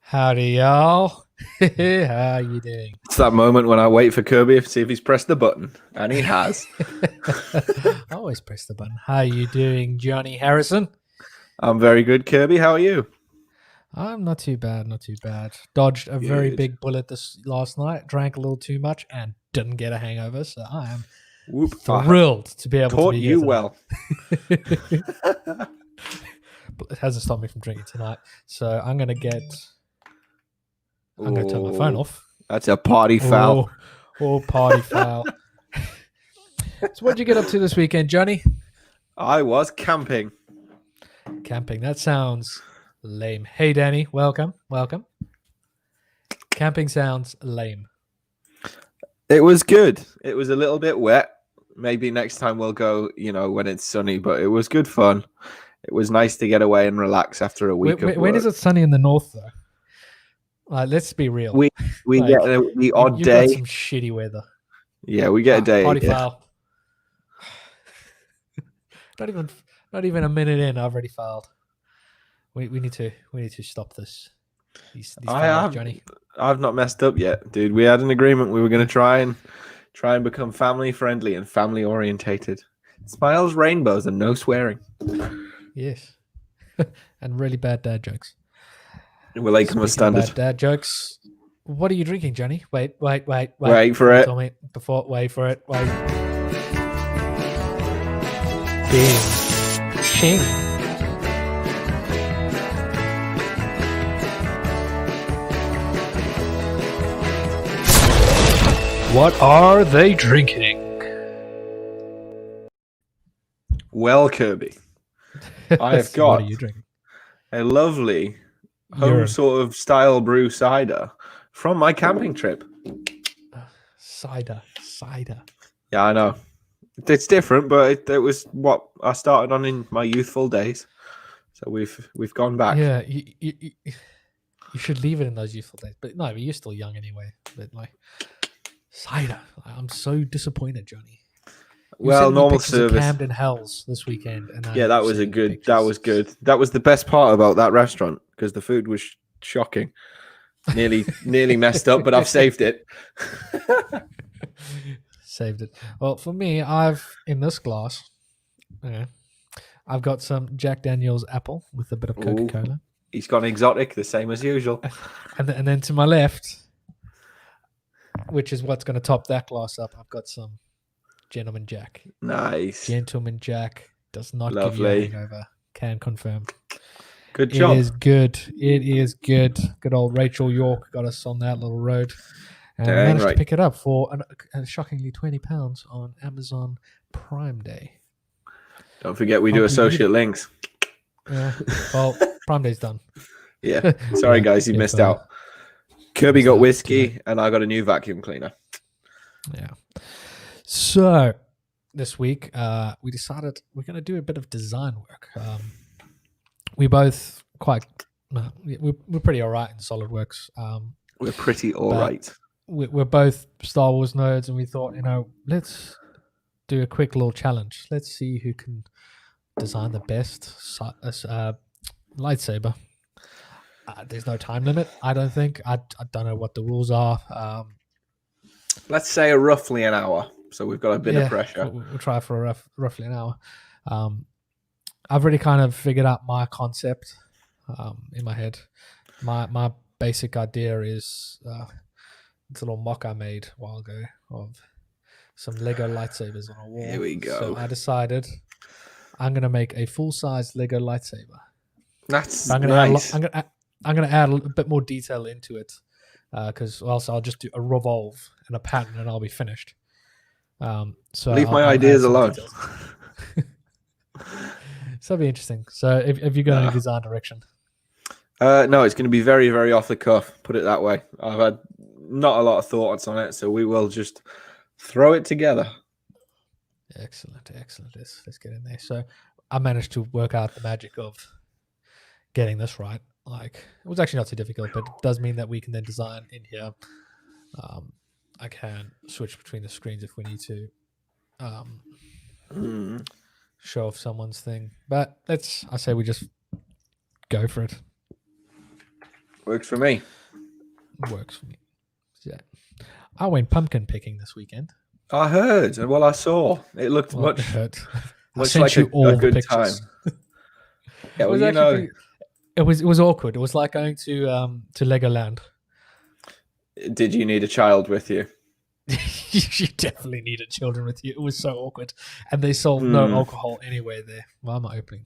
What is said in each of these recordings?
Howdy, y'all. How you doing? It's that moment when I wait for Kirby to see if he's pressed the button, and he has. I always press the button. How you doing, Jonny Harrison? I'm very good, Kirby. How are you? I'm not too bad, not too bad. Dodged a very big bullet this last night, drank a little too much, and didn't get a hangover, so I am thrilled to be able to Taught be you here well. But it hasn't stopped me from drinking tonight, so I'm going to turn my phone off. That's a party foul. Oh, party foul. So what did you get up to this weekend, Jonny? I was camping. Camping. That sounds lame. Hey, Danny. Welcome. Camping sounds lame. It was good. It was a little bit wet. Maybe next time we'll go, when it's sunny, but it was good fun. It was nice to get away and relax after a week of work. When is it sunny in the north, though? Let's be real. We get the odd day. Got some shitty weather. Yeah, we get a day. Party foul. Not even a minute in, I've already fouled. We need to stop this. These fouls, Jonny. I've not messed up yet, dude. We had an agreement. We were going to try and become family friendly and family orientated. Smiles, rainbows, and no swearing. Yes, and really bad dad jokes. We'll make them a standard. Bad dad jokes. What are you drinking, Jonny? Wait for it. Wait for it. Bing. Ching. What are they drinking? Well, Kirby, I have got What are you drinking? a lovely home sort of style brew cider from my camping trip. Cider. Yeah, I know. It's different, but it was what I started on in my youthful days. So we've gone back. Yeah, you should leave it in those youthful days. But no, you're still young anyway. But cider. I'm so disappointed, Jonny. Well, normal service. Camden Hells this weekend. And that was good. That was good. That was the best part about that restaurant because the food was shocking. Nearly messed up, but I've saved it. Saved it. Well, for me, in this glass, I've got some Jack Daniel's apple with a bit of Coca-Cola. He's gone exotic, the same as usual. And then to my left, which is what's going to top that glass up, I've got some Gentleman Jack. Nice. Gentleman Jack does not give you a hangover. Can confirm. Good job. It is good. Good old Rachel York got us on that little road. And managed to pick it up for a shockingly £20 on Amazon Prime Day. Don't forget we do associate links. Yeah. Well, Prime Day's done. Yeah. Sorry, guys, you missed out. Kirby got whiskey, and I got a new vacuum cleaner. Yeah. So this week, we decided we're going to do a bit of design work. We both we're pretty all right in SolidWorks. We're pretty all right. We're both Star Wars nerds, and we thought, let's do a quick little challenge. Let's see who can design the best lightsaber. There's no time limit, I don't think. I don't know what the rules are. Let's say roughly an hour, so we've got a bit of pressure. We'll try for roughly an hour. I've already kind of figured out my concept in my head. My basic idea is it's a little mock I made a while ago of some Lego lightsabers on a wall. Here we go. So I decided I'm going to make a full-size Lego lightsaber. That's nice. I'm going to add a bit more detail into it because else I'll just do a revolve and a pattern and I'll be finished. So leave my ideas alone. So it'll be interesting. So have you got any design direction? No, it's going to be very, very off the cuff, put it that way. I've had not a lot of thoughts on it, so we will just throw it together. Excellent. Let's get in there. So I managed to work out the magic of getting this right. It was actually not too difficult, but it does mean that we can then design in here. I can switch between the screens if we need to show off someone's thing. But I say we just go for it. Works for me. Works for me. Yeah. I went pumpkin picking this weekend. I heard, and I saw. It looked It much hurt. I like sent you all a the good pictures. time. Yeah, It was actually it was awkward. It was like going to Legoland. Did you need a child with you? You definitely needed children with you. It was so awkward, and they sold no alcohol anywhere there. Why am I opening?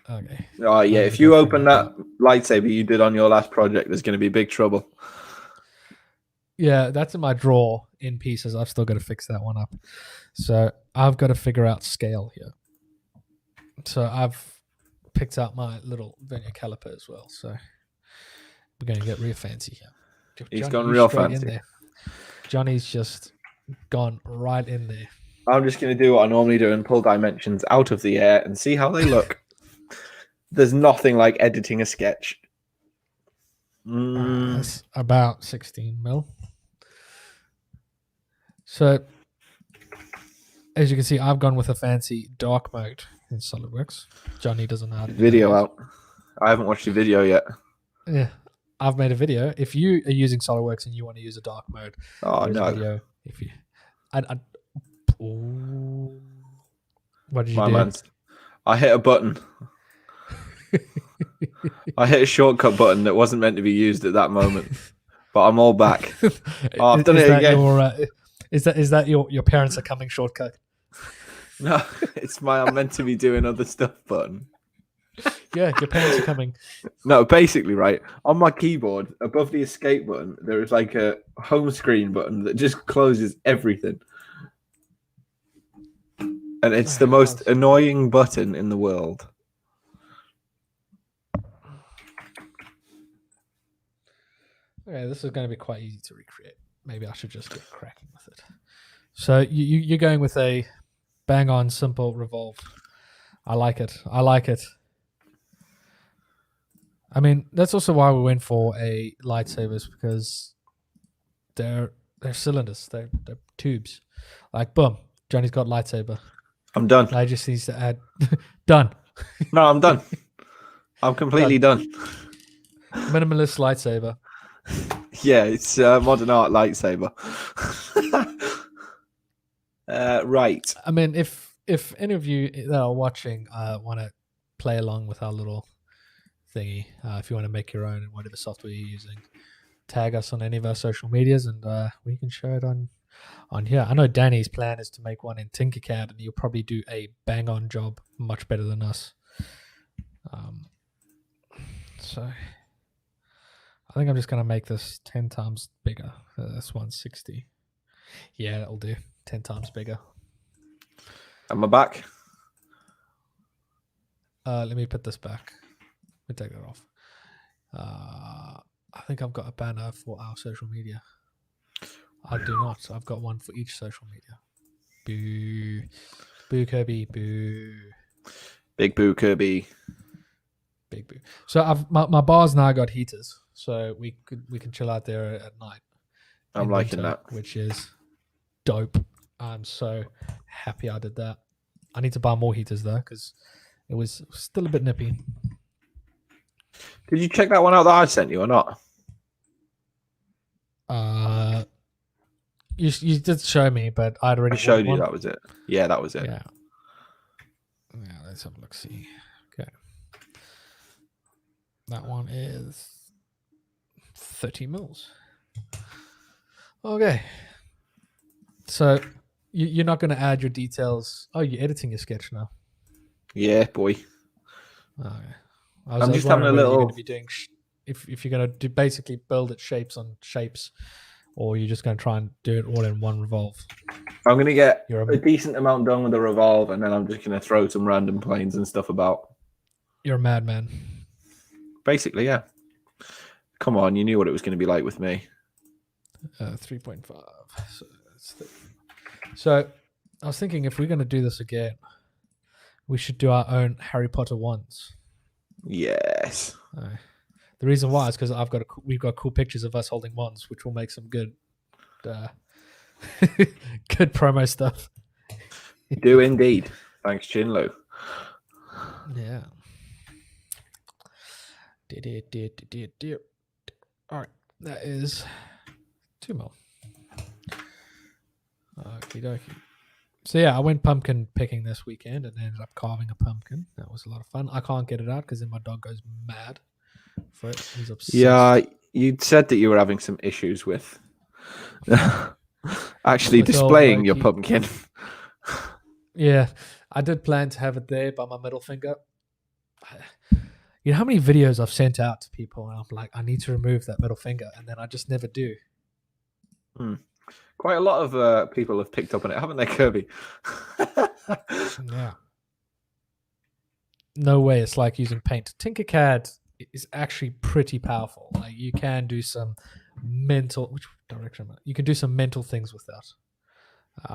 Okay. Oh yeah, if you open that lightsaber you did on your last project, there's going to be big trouble. Yeah, that's in my drawer in pieces. I've still got to fix that one up. So I've got to figure out scale here. So I've picked out my little vernier caliper as well. So we're going to get real fancy here. He's gone real fancy. In there. Johnny's just gone right in there. I'm just going to do what I normally do and pull dimensions out of the air and see how they look. There's nothing like editing a sketch. That's about 16 mil. So, as you can see, I've gone with a fancy dark mode in SolidWorks. Johnny doesn't know how to do video out. I haven't watched the video yet. Yeah, I've made a video. If you are using SolidWorks and you want to use a dark mode, no. Video. If you, what did you do? I hit a button. I hit a shortcut button that wasn't meant to be used at that moment, but I'm all back. I've done it again. Is that your parents are coming shortcut? No, it's my I'm meant to be doing other stuff button. Yeah, your parents are coming. No, basically, right on my keyboard above the escape button, there is like a home screen button that just closes everything, and it's the most annoying button in the world. Okay, this is going to be quite easy to recreate. Maybe I should just get cracking with it. So you're going with a bang-on simple revolve. I like it. I mean, that's also why we went for a lightsabers, because they're cylinders. They're tubes. Like, boom, Johnny's got lightsaber. I'm done. I just needs to add done. No, I'm done. I'm completely done. Minimalist lightsaber. Yeah, it's modern art lightsaber. Right. I mean, if any of you that are watching want to play along with our little thingy, if you want to make your own and whatever software you're using, tag us on any of our social medias and we can show it on here. I know Danny's plan is to make one in Tinkercad, and he'll probably do a bang-on job much better than us. So I think I'm just going to make this 10 times bigger. That's 160. Yeah, that'll do. 10 times bigger. Am I back? Let me put this back. Let me take that off. I think I've got a banner for our social media. I do not. I've got one for each social media. Boo. Boo, Kirby. Boo. Big boo, Kirby. Big boo. So my bar's now got heaters, so we can chill out there at night. I'm liking that. Which is dope. I'm so happy I did that. I need to buy more heaters though, because it was still a bit nippy. Did you check that one out that I sent you or not? You did show me, but I'd already showed you. That was it. Yeah, that was it. Yeah. Let's have a look. See. Okay. That one is 30 mils. Okay. So you're not going to add your details. Oh, you're editing your sketch now. Yeah, boy. Okay. I'm just having a little. You're going to be doing if you're going to basically build it shapes on shapes, or you're just going to try and do it all in one revolve. I'm going to get a decent amount done with the revolve, and then I'm just going to throw some random planes and stuff about. You're a madman. Basically, yeah. Come on, you knew what it was going to be like with me. 3.5. So I was thinking, if we're going to do this again, we should do our own Harry Potter wands. Yes. The reason why is because we've got cool pictures of us holding wands, which will make some good good promo stuff. Do indeed. Thanks, Chinlu. Yeah. All right, that is 2 mil. Okie dokie. So yeah, I went pumpkin picking this weekend and ended up carving a pumpkin. That was a lot of fun. I can't get it out because then my dog goes mad for it. He's obsessed. Yeah, you said that you were having some issues with actually With displaying your Loki. pumpkin. Yeah, I did plan to have it there by my middle finger. You know how many videos I've sent out to people and I'm like, I need to remove that middle finger, and then I just never do. Quite a lot of people have picked up on it, haven't they, Kirby? Yeah. No way. It's like using paint. Tinkercad is actually pretty powerful. Like you can do some mental. Which direction? You can do some mental things with that.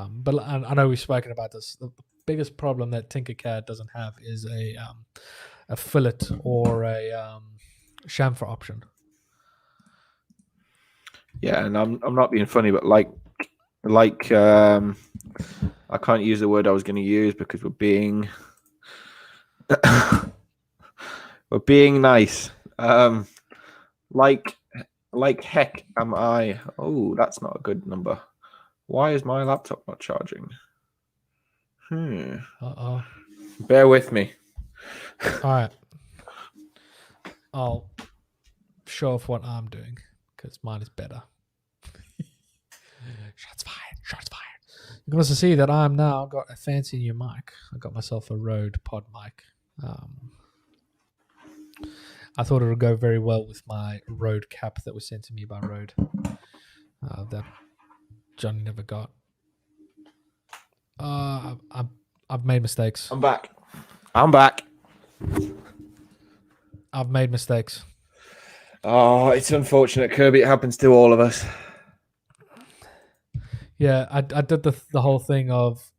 But I know we've spoken about this. The biggest problem that Tinkercad doesn't have is a fillet or a chamfer option. Yeah, and I'm not being funny, but like I can't use the word I was going to use because we're being we're being nice. Like heck am I. Oh, that's not a good number. Why is my laptop not charging? Uh-oh. Bear with me. All right. I'll show off what I'm doing because mine is better. Shots fired. Shots fired. You can also see that I'm now got a fancy new mic. I got myself a Rode pod mic. I thought it would go very well with my Rode cap that was sent to me by Rode. That Jonny never got. I've made mistakes. I'm back. I'm back. I've made mistakes. Oh, it's unfortunate, Kirby. It happens to all of us. Yeah, I did the whole thing of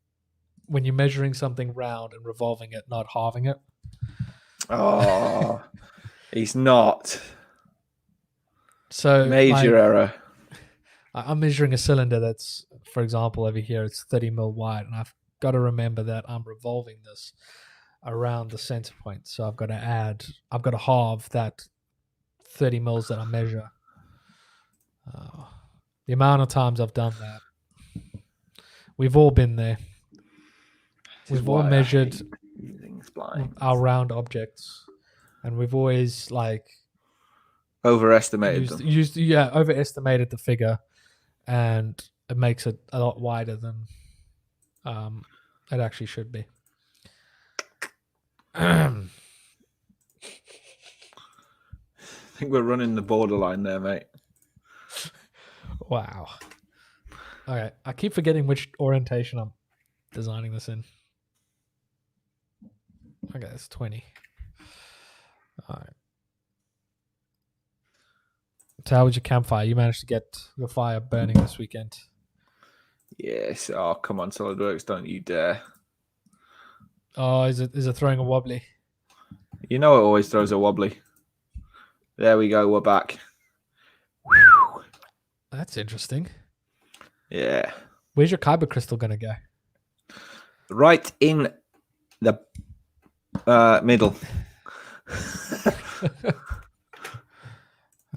when you're measuring something round and revolving it, not halving it. Oh, he's not. So Major error. I'm measuring a cylinder that's, for example, over here, it's 30 mil wide, and I've got to remember that I'm revolving this around the center point. So I've got to halve that 30 mils that I measure. The amount of times I've done that. We've all been there. We've all measured our round objects, and we've always overestimated them. Overestimated the figure, and it makes it a lot wider than it actually should be. I think we're running the borderline there, mate. Wow. Okay, I keep forgetting which orientation I'm designing this in. Okay, it's 20. All right. So how was your campfire? You managed to get your fire burning this weekend. Yes. Oh, come on, SolidWorks, don't you dare. Oh, is it throwing a wobbly? You know it always throws a wobbly. There we go, we're back. Whew. That's interesting. Yeah. Where's your kyber crystal going to go? Right in the middle.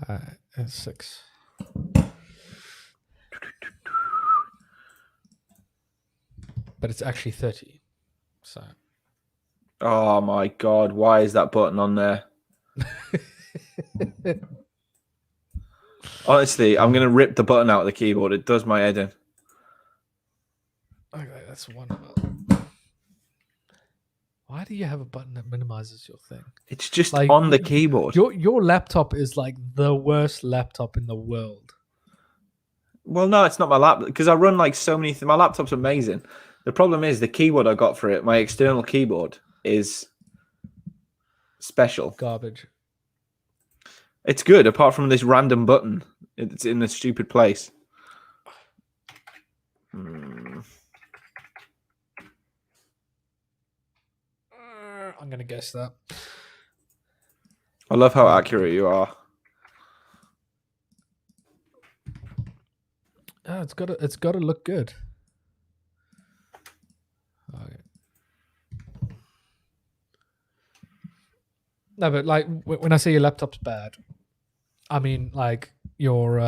That's 6. But it's actually 30. So. Oh my God! Why is that button on there? Honestly, I'm gonna rip the button out of the keyboard. It does my head in. Okay, that's one. Why do you have a button that minimizes your thing? It's just on the keyboard. Your laptop is like the worst laptop in the world. Well, no, it's not my laptop because I run like so many things. My laptop's amazing. The problem is the keyboard I got for it, my external keyboard, is special. Garbage. It's good, apart from this random button. It's in a stupid place. I'm going to guess that. I love how accurate you are. Oh, it's got to look good. Okay. No, but like when I say your laptop's bad, I mean like your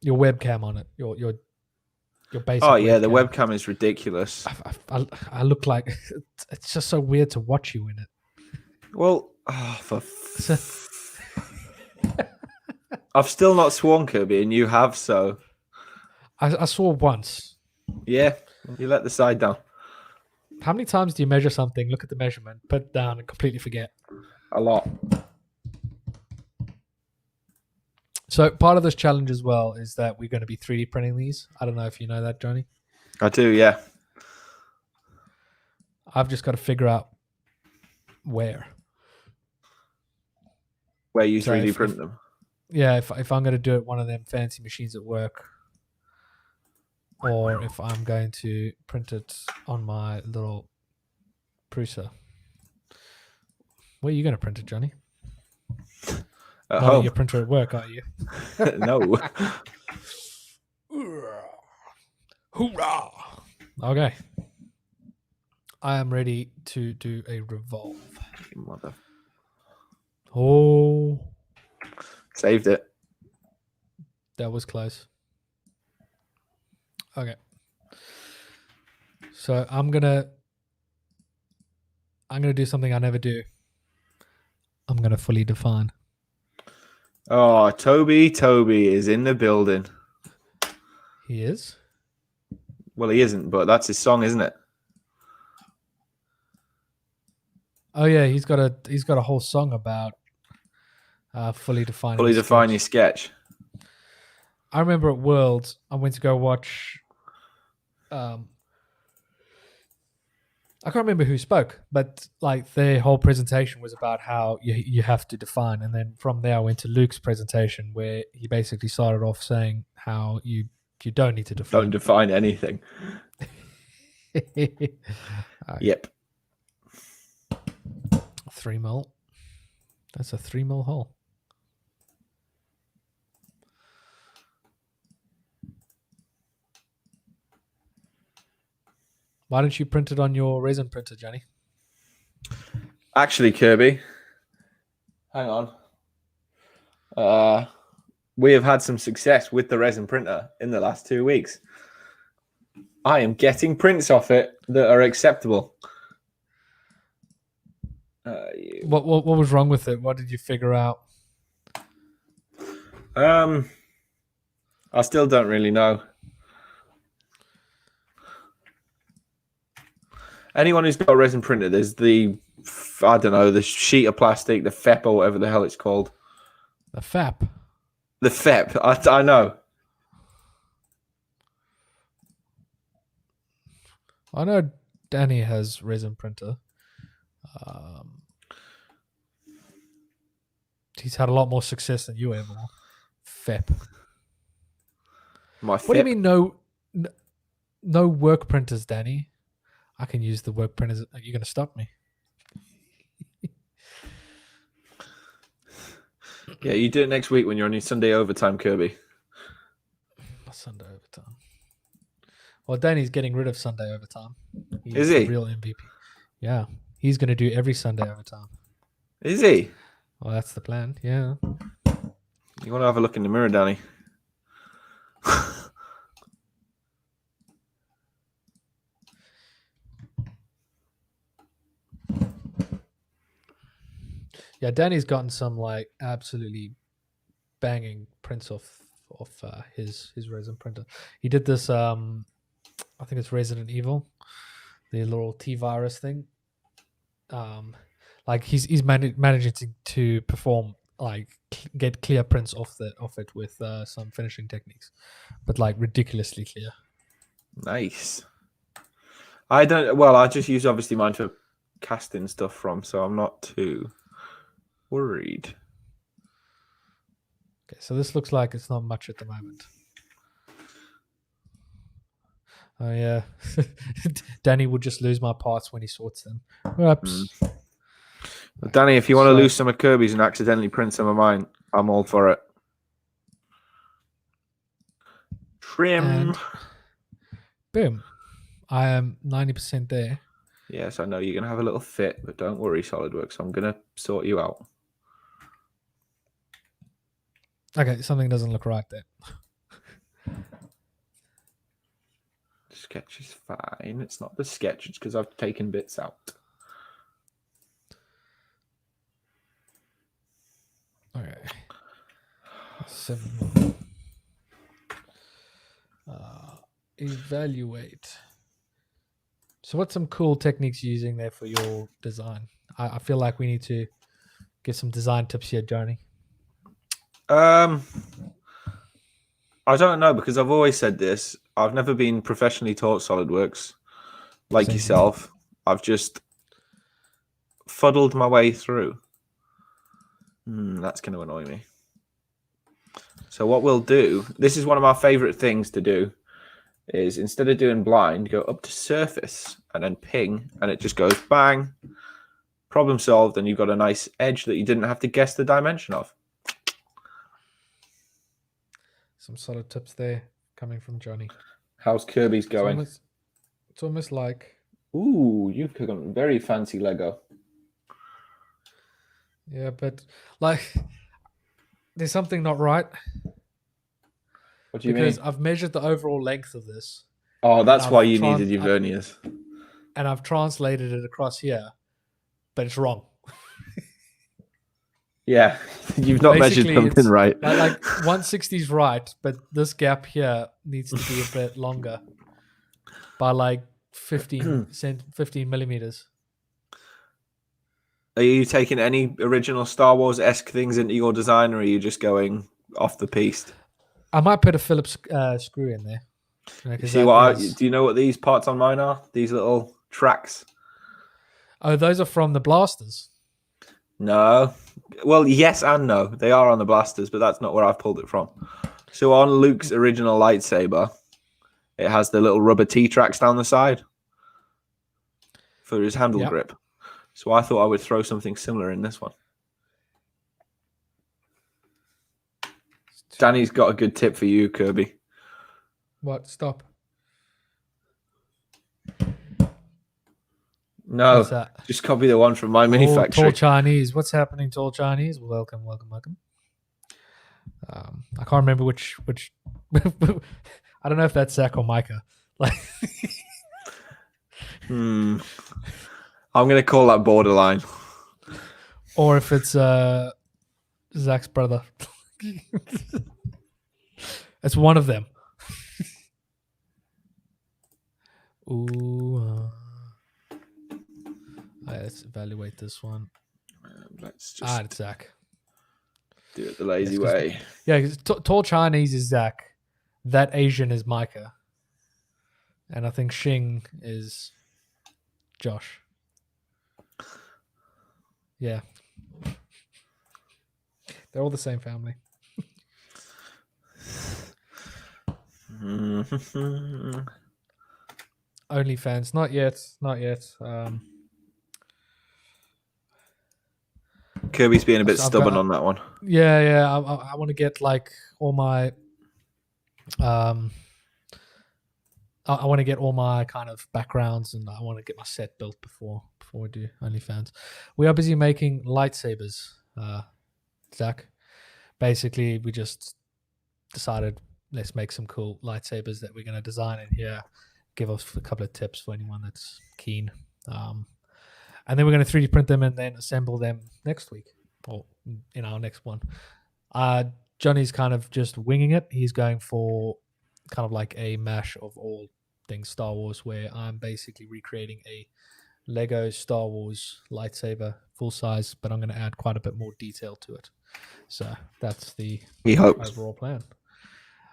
webcam on it, your Oh basic yeah, the webcam. webcam is ridiculous. I look like it's just so weird to watch you in it. Well, I've still not sworn, Kirby, and you have, so I saw once. yeah, you let the side down. How many times do you measure something, look at the measurement, put it down, and completely forget? A lot. So part of this challenge as well is that we're going to be 3D printing these. I don't know if you know that, Jonny. I do, yeah. I've just got to figure out where. Where you So 3D print them. Yeah, if I'm going to do it one of them fancy machines at work, or if I'm going to print it on my little prusa. Where are you going to print it, Jonny? At Not home. at your printer at work, are you? No. Hoorah! Okay. I am ready to do a revolve. Mother. Oh, Saved it. that was close. Okay. So I'm gonna do something I never do. I'm gonna fully define. Oh, Toby is in the building. He is. Well, he isn't, but that's his song, isn't it? Oh yeah, he's got a whole song about fully defining. Fully define your sketch. I remember at Worlds, I went to go watch. I can't remember who spoke, but like their whole presentation was about how you have to define, and then from there I went to Luke's presentation where he basically started off saying how you don't need to define. Don't define anything. Yep. 3 mil. That's a 3 mil hole. Why don't you print it on your resin printer, Jonny? Actually, Kirby, hang on. We have had some success with the resin printer in the last 2 weeks. I am getting prints off it that are acceptable. What was wrong with it? What did you figure out? I still don't really know. Anyone who's got a resin printer, there's the sheet of plastic, the FEP or whatever the hell it's called. The FAP. The FEP. I know. I know Danny has resin printer. He's had a lot more success than you ever. FEP. My FEP. What do you mean no work printers, Danny? I can use the work printers. Are you going to stop me? Yeah, you do it next week when you're on your Sunday overtime, Kirby. Sunday overtime. Well, Danny's getting rid of Sunday overtime. Is he? The real MVP. Yeah. He's going to do every Sunday overtime. Is he? Well, that's the plan. Yeah. You want to have a look in the mirror, Danny? Yeah, Danny's gotten some like absolutely banging prints off his resin printer. He did this. I think it's Resident Evil, the little T-virus thing. Like he's managing to perform like get clear prints off it with some finishing techniques, but like ridiculously clear. Nice. I don't. Well, I just use obviously mine for casting stuff from, so I'm not too worried. Okay, so this looks like it's not much at the moment. Oh yeah, Danny will just lose my parts when he sorts them. Oops. Well, Danny, if you want to lose some of Kirby's and accidentally print some of mine, I'm all for it. Trim. And boom. I am 90% there. Yes, I know you're going to have a little fit, but don't worry, SolidWorks. I'm going to sort you out. Okay, something doesn't look right there. Sketch is fine. It's not the sketch. It's because I've taken bits out. Okay. 7. Evaluate. So what's some cool techniques you're using there for your design? I feel like we need to get some design tips here, Jonny. I don't know, because I've always said this. I've never been professionally taught SolidWorks like Same. yourself. I've just fuddled my way through. That's going to annoy me. So what we'll do, this is one of my favorite things to do, is instead of doing blind, go up to surface and then ping, and it just goes bang, problem solved, and you've got a nice edge that you didn't have to guess the dimension of. Some solid tips there coming from Jonny. How's Kirby's going? It's almost like... Ooh, you've got very fancy Lego. Yeah, but like there's something not right. What do you because mean? I've measured the overall length of this. Oh, that's why you needed your verniers. And I've translated it across here, but it's wrong. Yeah, you've not measured something right. Like 160 is right, but this gap here needs to be a bit longer by like 15 millimeters. Are you taking any original Star Wars-esque things into your design, or are you just going off the piste? I might put a Phillips screw in there. See what? Do you know what these parts on mine are? These little tracks. Oh, those are from the blasters. No. Well, yes and no. They are on the blasters, but that's not where I've pulled it from. So on Luke's original lightsaber, it has the little rubber T-tracks down the side for his handle grip. So I thought I would throw something similar in this one. Danny's got a good tip for you, Kirby. What? Stop. No, just copy the one from my mini factory. Tall Chinese. What's happening, Tall Chinese? Welcome. I can't remember which. I don't know if that's Zach or Micah. Like, I'm gonna call that borderline. Or if it's Zach's brother. It's one of them. Ooh. Let's evaluate this one. Let's just it's Zach. Do it the lazy way. Yeah, because Tall Chinese is Zach. That Asian is Micah. And I think Xing is Josh. Yeah. They're all the same family. OnlyFans. Not yet. Kirby's being a bit stubborn on that one. Yeah. I want to get like all my I want to get all my kind of backgrounds, and I want to get my set built before we do OnlyFans. We are busy making lightsabers, Zach. Basically, we just decided let's make some cool lightsabers that we're going to design in here. Give us a couple of tips for anyone that's keen. And then we're going to 3D print them and then assemble them next week or in our next one. Jonny's kind of just winging it. He's going for kind of like a mash of all things Star Wars, where I'm basically recreating a Lego Star Wars lightsaber full size, but I'm going to add quite a bit more detail to it. So that's the overall plan.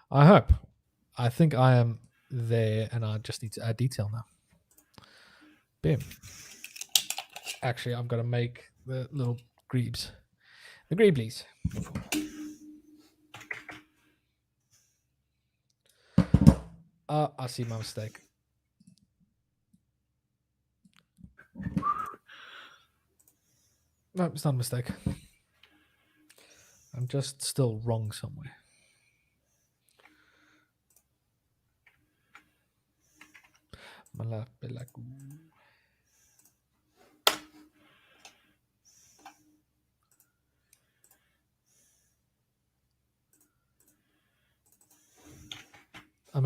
I hope. I think I am there, and I just need to add detail now. Bim. Actually, I've got to make the little greebs. The greeblies. I see my mistake. No, it's not a mistake. I'm just still wrong somewhere.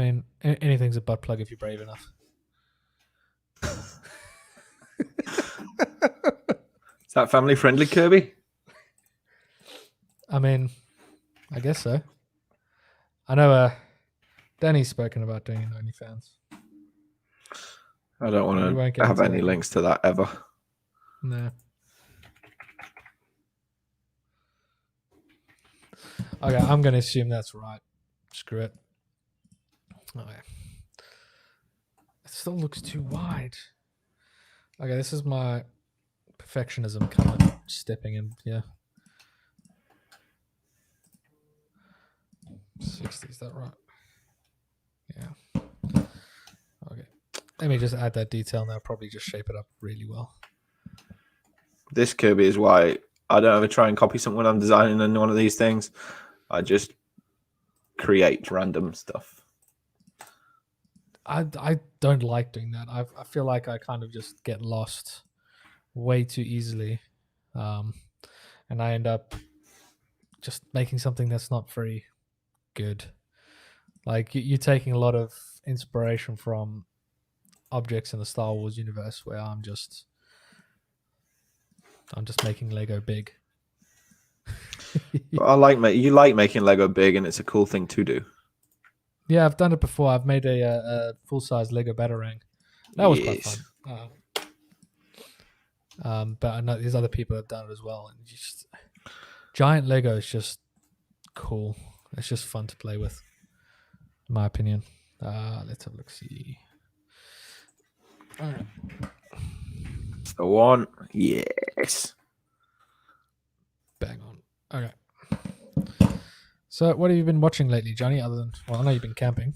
mean, anything's a butt plug if you're brave enough. Is that family friendly, Kirby? I mean, I guess so. I know Danny's spoken about doing an OnlyFans. I don't We want won't to get have into any that. links to that ever. No. Okay, I'm going to assume that's right. Screw it. Okay. It still looks too wide. Okay, this is my perfectionism kind of stepping in here. 60, is that right? Yeah. Okay. Let me just add that detail now. Probably just shape it up really well. This Kirby is why I don't ever try and copy something when I'm designing in one of these things. I just create random stuff. I don't like doing that. I feel like I kind of just get lost way too easily. And I end up just making something that's not very good. Like you're taking a lot of inspiration from objects in the Star Wars universe where I'm just making Lego big. But you like making Lego big, and it's a cool thing to do. Yeah, I've done it before. I've made a full-size Lego Batarang. That was quite fun. But I know there's other people that have done it as well. And just giant Lego is just cool. It's just fun to play with, in my opinion. Let's have a look. See. All right. That's the one. Yes. Bang on. Okay. So, what have you been watching lately, Jonny? Other than, well, I know you've been camping.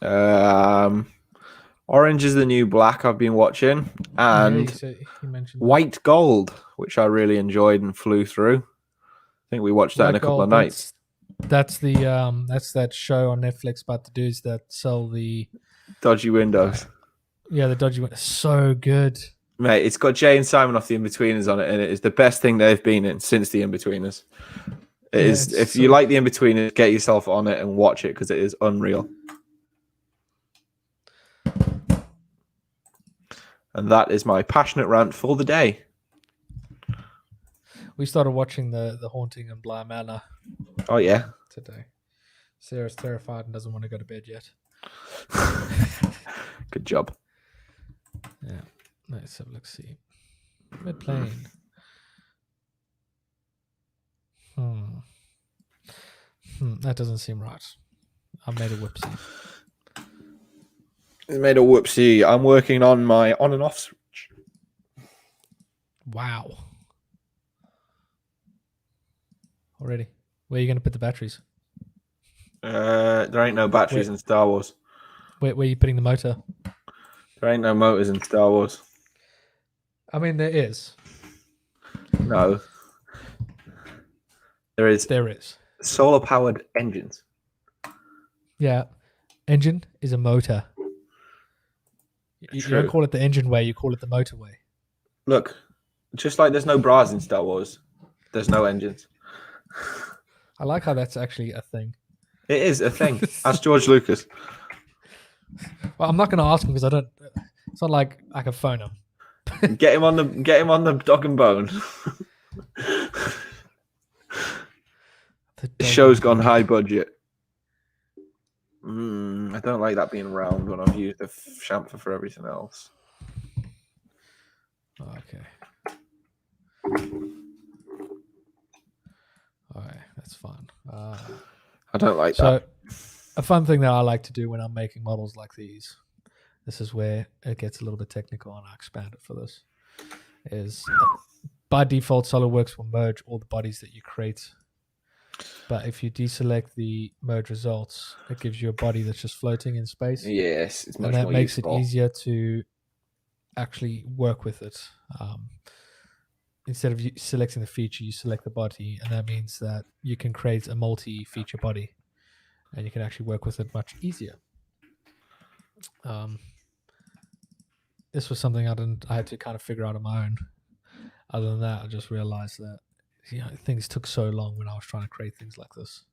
Orange is the New Black I've been watching, and you mentioned White Gold, which I really enjoyed and flew through. I think we watched that in a couple of nights. That's that show on Netflix about the dudes that sell the dodgy windows. The dodgy windows. So good. Mate, it's got Jay and Simon off the In-Betweeners on it, and it is the best thing they've been in since the In-Betweeners. It is. If you like the In-Betweeners, get yourself on it and watch it because it is unreal. And that is my passionate rant for the day. We started watching the Haunting in Bly Manor. Oh yeah. Today. Sarah's terrified and doesn't want to go to bed yet. Good job. Yeah. Let's have a look. See. Mid-plane. That doesn't seem right. I made a whoopsie. You made a whoopsie. I'm working on my on and off switch. Wow. Already. Where are you going to put the batteries? There ain't no batteries in Star Wars. Where are you putting the motor? There ain't no motors in Star Wars. I mean, there is. No. There is. There is. Solar-powered engines. Yeah. Engine is a motor. You don't call it the engine way, you call it the motorway. Look, just like there's no bras in Star Wars, there's no engines. I like how that's actually a thing. It is a thing. Ask George Lucas. Well, I'm not going to ask him because I don't. It's not like I can phone him. Get him on the dog and bone. The show's gone high budget. I don't like that being round when I've used the chamfer for everything else. Okay. Alright, that's fine. I don't like that. A fun thing that I like to do when I'm making models like these, this is where it gets a little bit technical and I expand it for this, is by default SolidWorks will merge all the bodies that you create. But if you deselect the merge results, it gives you a body that's just floating in space. Yes, it's much and that more makes useful. it easier to actually work with it. Instead of selecting the feature, you select the body, and that means that you can create a multi-feature body, and you can actually work with it much easier. This was something I had to kind of figure out on my own. Other than that, I just realized that things took so long when I was trying to create things like this.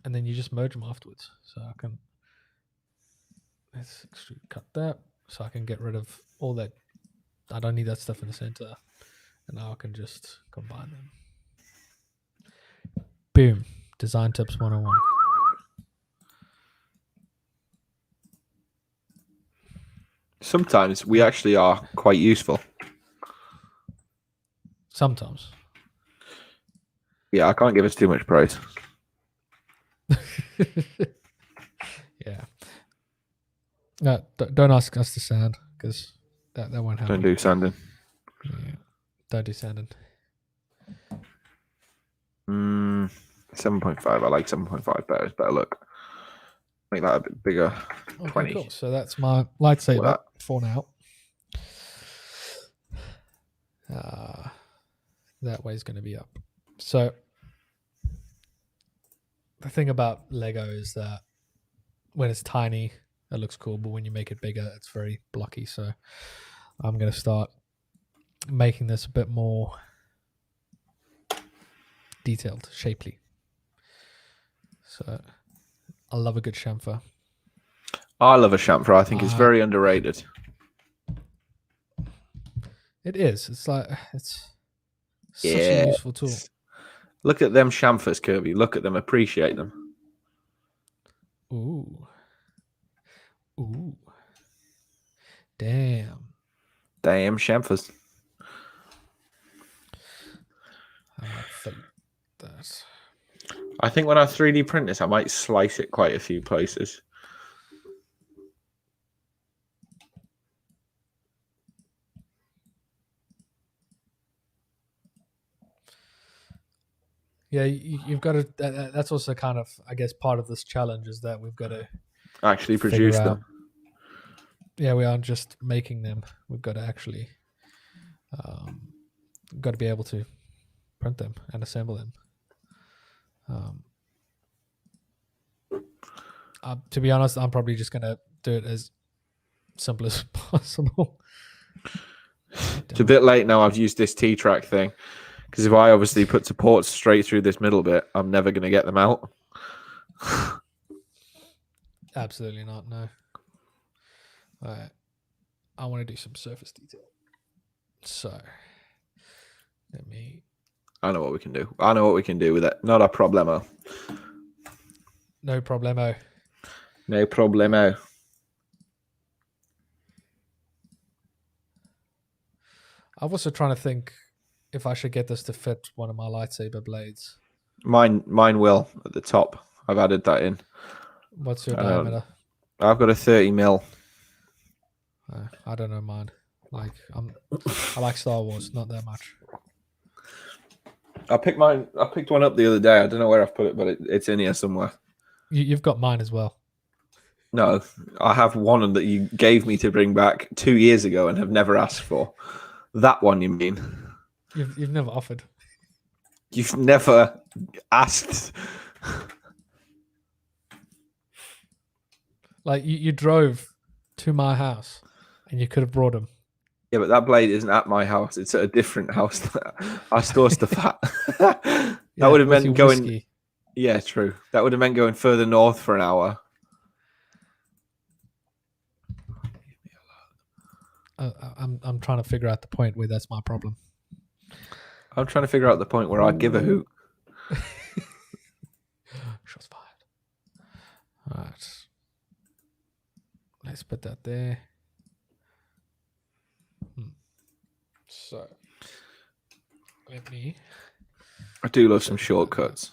and then you just merge them afterwards. So I can let's cut that, so I can get rid of all that. I don't need that stuff in the center, and now I can just combine them. Boom! Design tips 101. Sometimes we actually are quite useful. Sometimes. Yeah, I can't give us too much praise. Yeah. No, don't ask us to sand, because that won't happen. Don't do sanding. Yeah. Don't do sanding. 7.5. I like 7.5 better. It's better look. Make that a bit bigger. Okay, 20. cool. So that's my lightsaber What? for now. That way is going to be up. So the thing about Lego is that when it's tiny, it looks cool, but when you make it bigger, it's very blocky. So I'm going to start making this a bit more detailed, shapely. So I love a good chamfer. I love a chamfer. I think it's very underrated. It is. It's like it's such a useful tool. Look at them chamfers, Kirby. Look at them. Appreciate them. Ooh. Ooh. Damn. Damn chamfers. I might fit that. I think when I 3D print this, I might slice it quite a few places. Yeah, you've got to. That's also kind of, I guess, part of this challenge is that we've got to Actually produce them. Yeah, we aren't just making them. We've got to actually, got to be able to print them and assemble them. To be honest, I'm probably just going to do it as simple as possible. It's a bit late now. I've used this T-track thing. Because if I obviously put supports straight through this middle bit, I'm never going to get them out. Absolutely not, no. All right. I want to do some surface detail. So, let me... I know what we can do. I know what we can do with it. Not a problemo. No problemo. No problemo. I'm also trying to think if I should get this to fit one of my lightsaber blades. Mine will at the top. I've added that in. What's your diameter? I've got a 30 mil. I don't know mine. Like I like Star Wars, not that much. I picked one up the other day. I don't know where I've put it, but it's in here somewhere. You've got mine as well. No, I have one that you gave me to bring back 2 years ago and have never asked for. That one, you mean? You've never offered. You've never asked. Like you drove to my house and you could have brought him. Yeah, but that blade isn't at my house. It's at a different house that I store stuff at. That would have meant going... Whiskey. Yeah, true. That would have meant going further north for an hour. I'm trying to figure out the point where that's my problem. I'm trying to figure out the point where I give a hoot. Shots fired. All right. Let's put that there. So, let me... I do love some shortcuts.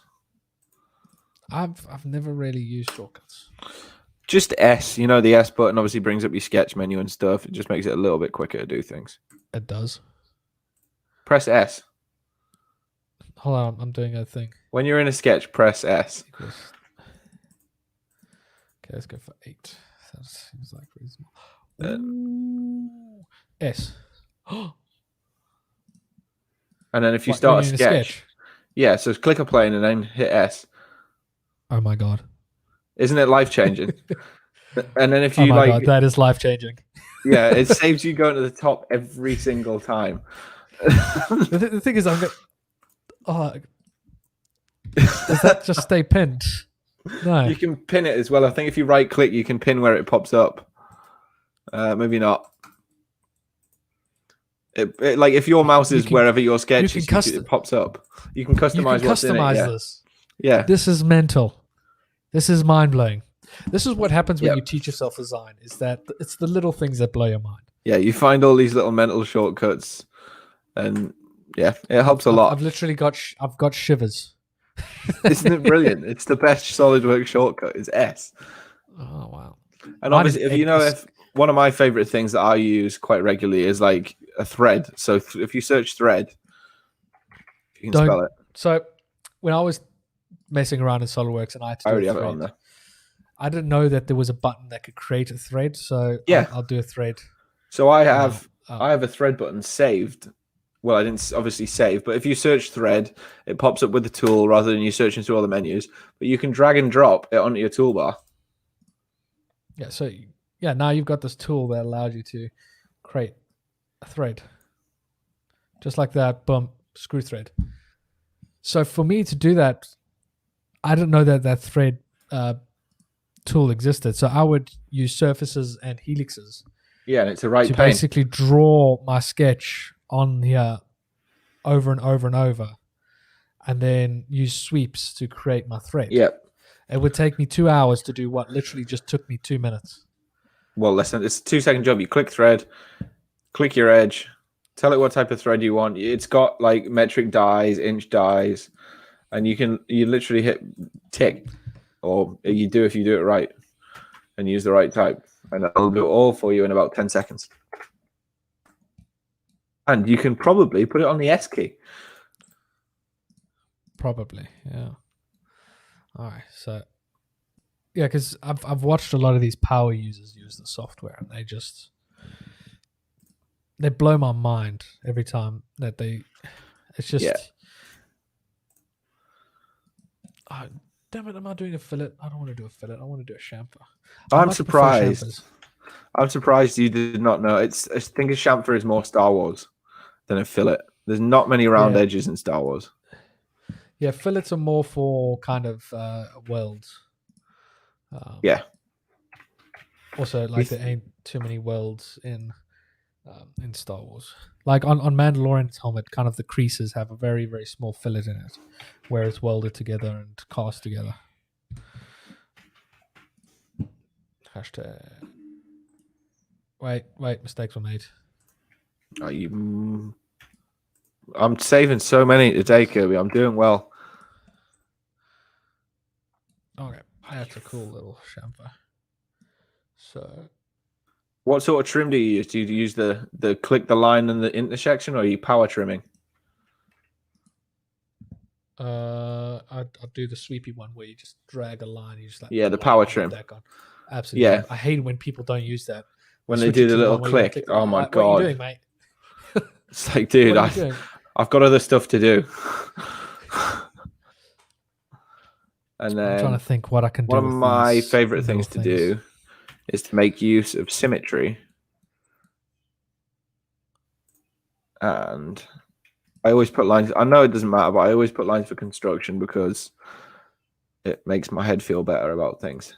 I've never really used shortcuts. Just S, you know, the S button obviously brings up your sketch menu and stuff. It just makes it a little bit quicker to do things. It does. Press S. Hold on, I'm doing a thing. When you're in a sketch, press S. Okay, let's go for 8. That seems like reasonable. S. And then if you start a sketch, yeah, so click a plane and then hit S. Oh my god. Isn't it life-changing? And then if you oh my god, that is life-changing. Yeah, it saves you going to the top every single time. The thing is, I'm going... Oh, does that just stay pinned? No. You can pin it as well. I think if you right click, you can pin where it pops up. Maybe not. Like if your mouse is wherever your sketch is, it pops up. You can customize what's in it. Yeah. This. Yeah. This is mental. This is mind blowing. This is what happens when you teach yourself design. Is that it's the little things that blow your mind. Yeah, you find all these little mental shortcuts, and yeah, it helps a lot. I've literally got shivers. Isn't it brilliant? It's the best SolidWorks shortcut. It's S. Oh wow! And obviously, if one of my favorite things that I use quite regularly is like a thread. So if you search thread, you can spell it. So when I was messing around in SolidWorks and I had to already have it on there. I didn't know that there was a button that could create a thread. So yeah, I'll do a thread. So I have a thread button saved. Well, I didn't obviously save, but if you search thread, it pops up with the tool rather than you searching through all the menus. But you can drag and drop it onto your toolbar. Yeah. So now you've got this tool that allows you to create a thread, just like that. Boom, screw thread. So for me to do that, I didn't know that thread tool existed. So I would use surfaces and helixes. Yeah, and it's a right to pane. Basically draw my sketch on here over and over and over, and then use sweeps to create my thread. Yep. It would take me 2 hours to do what literally just took me 2 minutes. Well, listen, it's a 2-second job. You click thread, click your edge, tell it what type of thread you want. It's got like metric dies, inch dies, and you literally hit tick, or you do if you do it right and use the right type, and it'll do it all for you in about 10 seconds. And you can probably put it on the S key. Probably, yeah. All right, so yeah, because I've watched a lot of these power users use the software, and they blow my mind every time that it's just. Yeah. Oh, damn it! Am I doing a fillet? I don't want to do a fillet. I want to do a chamfer. I'm surprised. I'm surprised you did not know. I think a chamfer is more Star Wars than a fillet. There's not many round edges in Star Wars. Yeah, fillets are more for kind of welds. Yeah. Also, like there ain't too many welds in Star Wars. Like on Mandalorian's helmet, kind of the creases have a very, very small fillet in it, where it's welded together and cast together. Hashtag. Wait, mistakes were made. I'm saving so many today, Kirby. I'm doing well. Okay, that's a cool little chamfer. So, what sort of trim do you use? Do you use the click the line and the intersection, or are you power trimming? I'll do the sweepy one where you just drag a line. You just like the power trim. Absolutely. Yeah. I hate when people don't use that. When they do the little click. Oh my god! What are you doing, mate? It's like, dude, I've got other stuff to do. And then I'm trying to think what I can do. One of my favorite things to do is to make use of symmetry. And I always put lines. I know it doesn't matter, but I always put lines for construction because it makes my head feel better about things.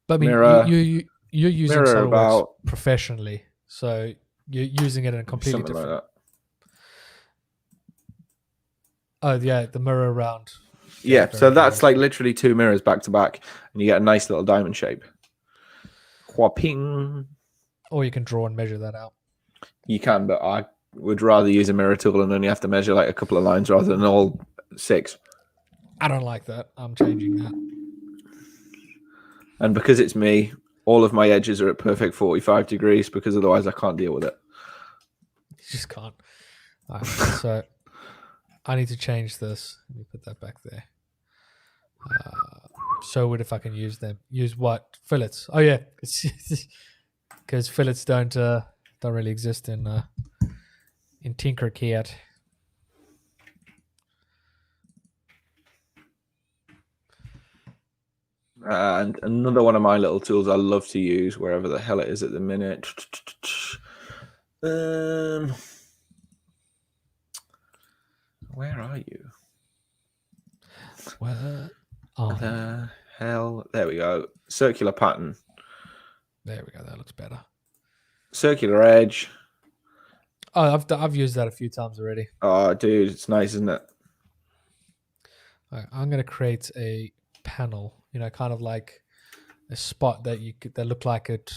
But I mean, you're using SolidWorks professionally, so you're using it in a completely different. Like that. Oh yeah, the mirror around. Yeah, so that's like literally 2 mirrors back to back, and you get a nice little diamond shape. Whopping. Or you can draw and measure that out. You can, but I would rather use a mirror tool and only have to measure like a couple of lines rather than all 6. I don't like that. I'm changing that. And because it's me, all of my edges are at perfect 45 degrees because otherwise I can't deal with it. You just can't. Right, so I need to change this. Let me put that back there. So what if I can use them? Use what? Fillets. Oh yeah, because fillets don't really exist in Tinkercad. And another one of my little tools I love to use wherever the hell it is at the minute. Where are you? Where the hell? There we go. Circular pattern. There we go. That looks better. Circular edge. Oh, I've used that a few times already. Oh, dude, it's nice, isn't it? All right, I'm going to create a panel, kind of like a spot that look like it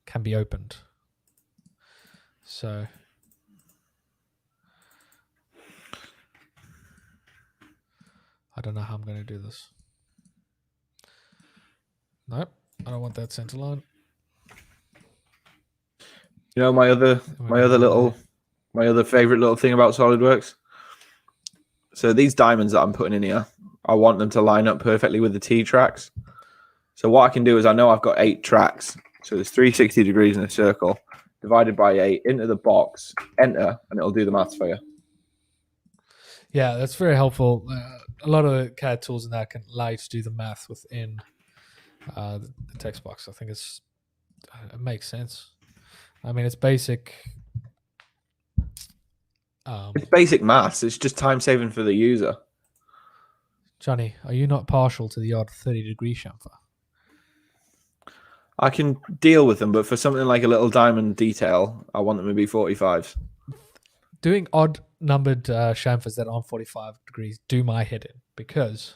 can be opened. So I don't know how I'm going to do this. Nope, I don't want that center line. You know, my other favorite little thing about SolidWorks. So these diamonds that I'm putting in here, I want them to line up perfectly with the T tracks. So what I can do is I know I've got 8 tracks. So there's 360 degrees in a circle, divided by 8, into the box, enter, and it'll do the maths for you. Yeah, that's very helpful. A lot of the CAD tools in that can allow you to do the math within the text box. I think it makes sense. I mean, it's basic. It's basic maths. It's just time saving for the user. Jonny, are you not partial to the odd 30-degree chamfer? I can deal with them, but for something like a little diamond detail, I want them to be 45s. Doing odd numbered chamfers that aren't 45 degrees do my head in, because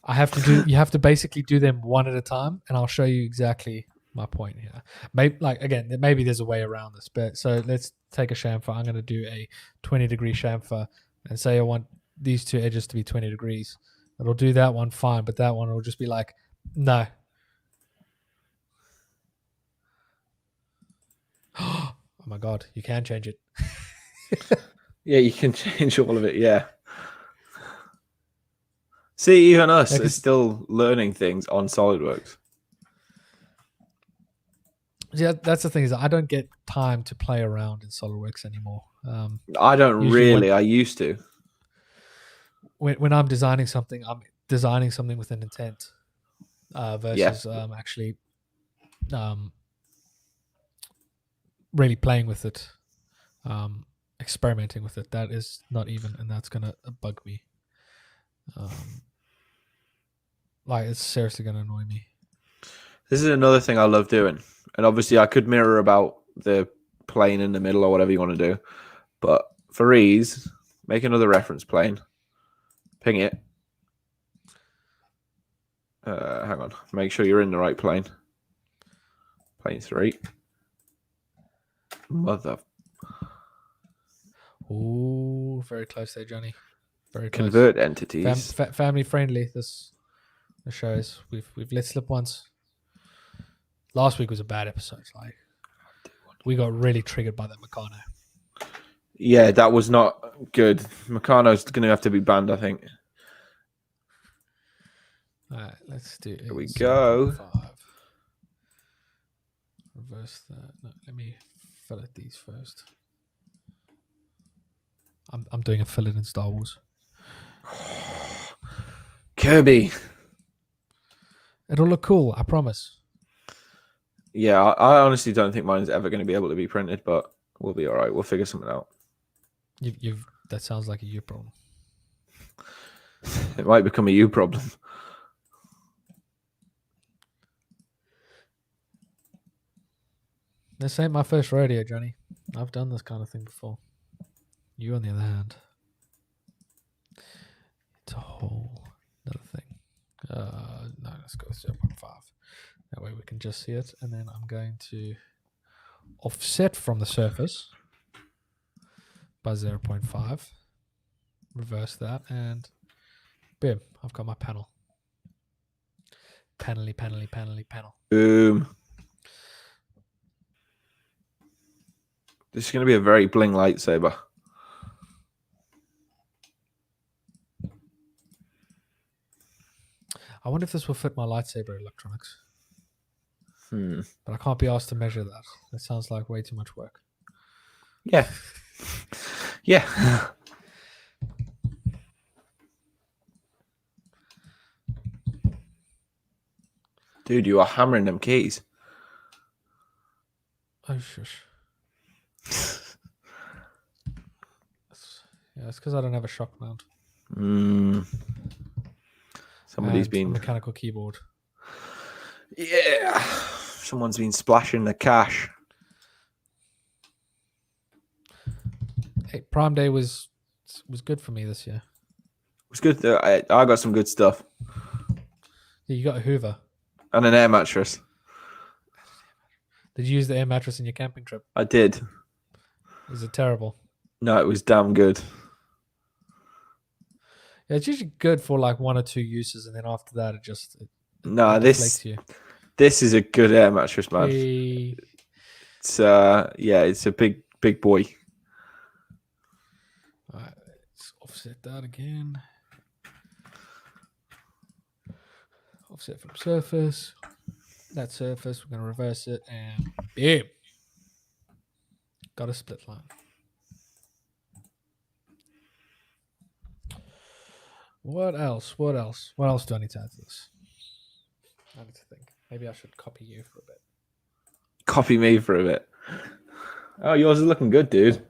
you have to basically do them one at a time, and I'll show you exactly my point here. Maybe there's a way around this, but so let's take a chamfer. I'm going to do a 20-degree chamfer and say I want these two edges to be 20 degrees. It'll do that one fine, but that one will just be like, no. Oh my God, you can change it. Yeah, you can change all of it, yeah. See, even us are still learning things on SolidWorks. Yeah, that's the thing, is I don't get time to play around in SolidWorks anymore. I don't really. I used to. When I'm designing something, I'm designing something with an intent versus actually really playing with it, experimenting with it. That is not even, and that's going to bug me. It's seriously going to annoy me. This is another thing I love doing. And obviously I could mirror about the plane in the middle or whatever you want to do. But for ease, make another reference plane. Ping it. Hang on. Make sure you're in the right plane. Plane 3. Mother. Ooh, very close there, Jonny. Very close. Convert entities. Family friendly. This shows we've let slip once. Last week was a bad episode. We got really triggered by that Meccano. Yeah, that was not good. Meccano's going to have to be banned, I think. All right, let's do it. Here we go. 5. Reverse that. No, let me fillet these first. I'm doing a fillet in Star Wars. Kirby. It'll look cool, I promise. Yeah, I honestly don't think mine's ever going to be able to be printed, but we'll be all right. We'll figure something out. That sounds like a you problem. It might become a you problem. This ain't my first rodeo, Jonny. I've done this kind of thing before. You, on the other hand, it's a whole other thing. No, let's go 0.5. That way we can just see it. And then I'm going to offset from the surface by 0.5. Reverse that, and boom, I've got my panel. Panel. Boom. This is going to be a very bling lightsaber. I wonder if this will fit my lightsaber electronics. But I can't be asked to measure that. That sounds like way too much work. Yeah. Yeah. Dude, you are hammering them keys. Oh, shush. Yeah, it's because I don't have a shock mount. Somebody's and a been. mechanical keyboard. Yeah. Someone's been splashing the cash. Hey, Prime Day was good for me this year. It was good. I got some good stuff. Yeah, you got a Hoover. And an air mattress. Did you use the air mattress in your camping trip? I did. Is it terrible? No, it was damn good. Yeah, it's usually good for like 1 or 2 uses, and then after that, it This deflates you. This is a good air mattress, man. Hey. It's it's a big boy. All right, let's offset that again. Offset from surface. That surface, we're going to reverse it, and bam. Got a split line. What else? What else do I need to add to this? I need to think. Maybe I should copy you for a bit. Copy me for a bit. Oh, yours is looking good, dude.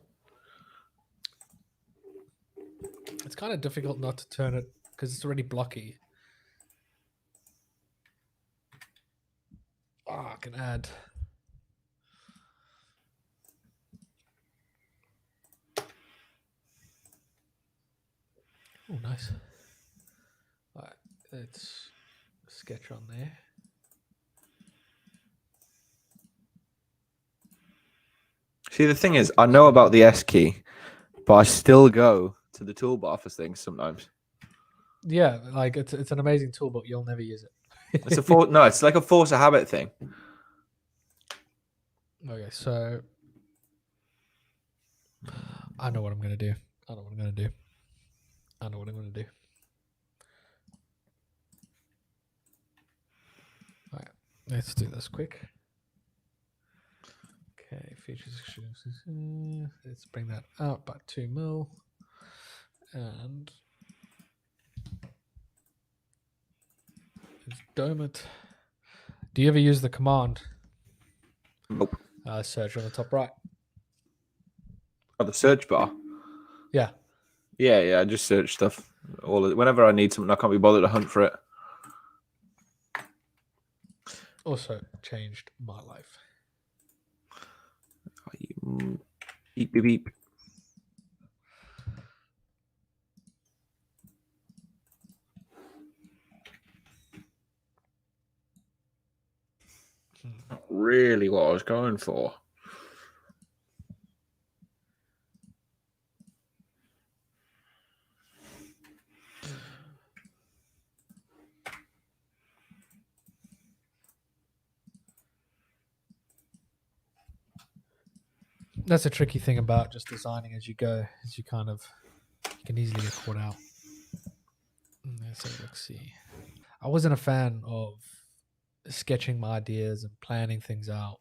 It's kind of difficult not to turn it because it's already blocky. I can add. Oh, nice. All right, let's sketch on there. See, the thing is, I know about the S key, but I still go to the toolbar for things sometimes. Yeah, like it's an amazing tool, but you'll never use it. It's it's like a force of habit thing. Okay, so I know what I'm gonna do. I know what I'm gonna do. All right, let's do this quick. Okay, features. Let's bring that out by 2 mil, and let's dome it. Do you ever use the command? Nope. Search on the top right. Oh, the search bar. Yeah. Yeah. I just search stuff. Whenever I need something, I can't be bothered to hunt for it. Also changed my life. Beep beep beep. Not really what I was going for. That's a tricky thing about just designing as you go, as you can easily get caught out. Let's see. I wasn't a fan of sketching my ideas and planning things out.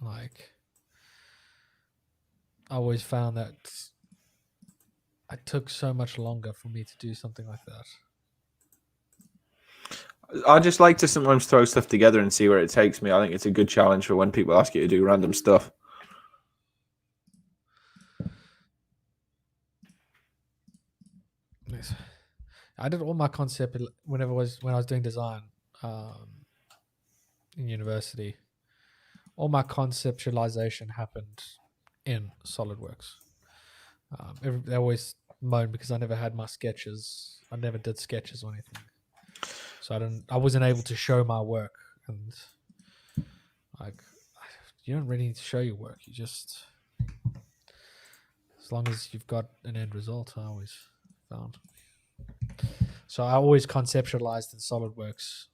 Like, I always found that it took so much longer for me to do something like that. I just like to sometimes throw stuff together and see where it takes me. I think it's a good challenge for when people ask you to do random stuff. Yes. I did all my concept when I was doing design in university. All my conceptualization happened in SolidWorks. They always moaned because I never had my sketches. I never did sketches or anything, so I wasn't able to show my work. And like, you don't really need to show your work. You just, as long as you've got an end result, I always found. So I always conceptualized in SolidWorks,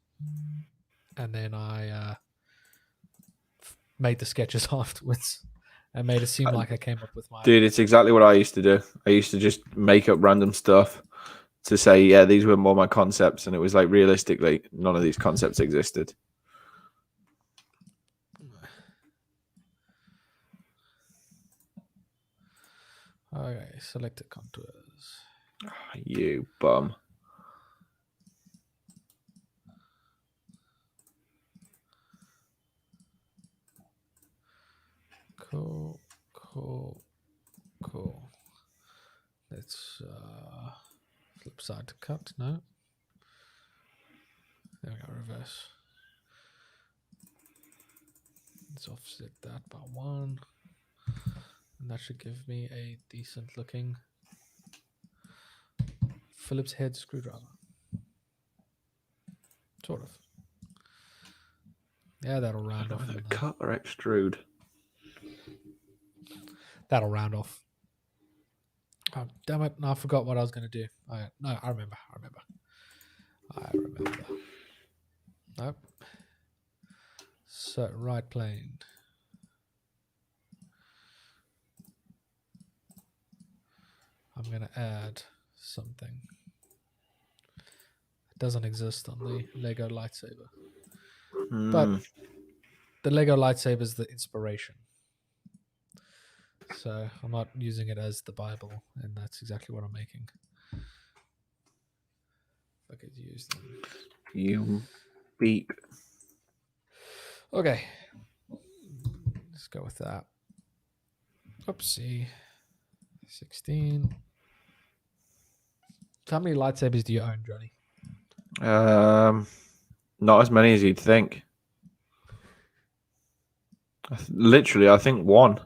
and then I made the sketches afterwards and made it seem like I came up with my... Dude, it's exactly what I used to do. I used to just make up random stuff to say, yeah, these were more my concepts. And it was like, realistically, none of these concepts existed. Okay, select the contours. You bum. Cool. Let's flip side to cut. No. reverse. Let's offset that by 1. And that should give me a decent looking Phillips head screwdriver. Sort of. Yeah, that'll round off. Either cut or extrude. That'll round off. Oh, damn it. No, I forgot what I was going to do. No, I remember. Nope. So, right plane. I'm going to add something. It doesn't exist on the Lego lightsaber. But the Lego lightsaber is the inspiration. So I'm not using it as the Bible, and that's exactly what I'm making. If I could use them. You beep. Okay. Let's go with that. Oopsie. 16. So how many lightsabers do you own, Jonny? Not as many as you'd think. Literally, I think 1.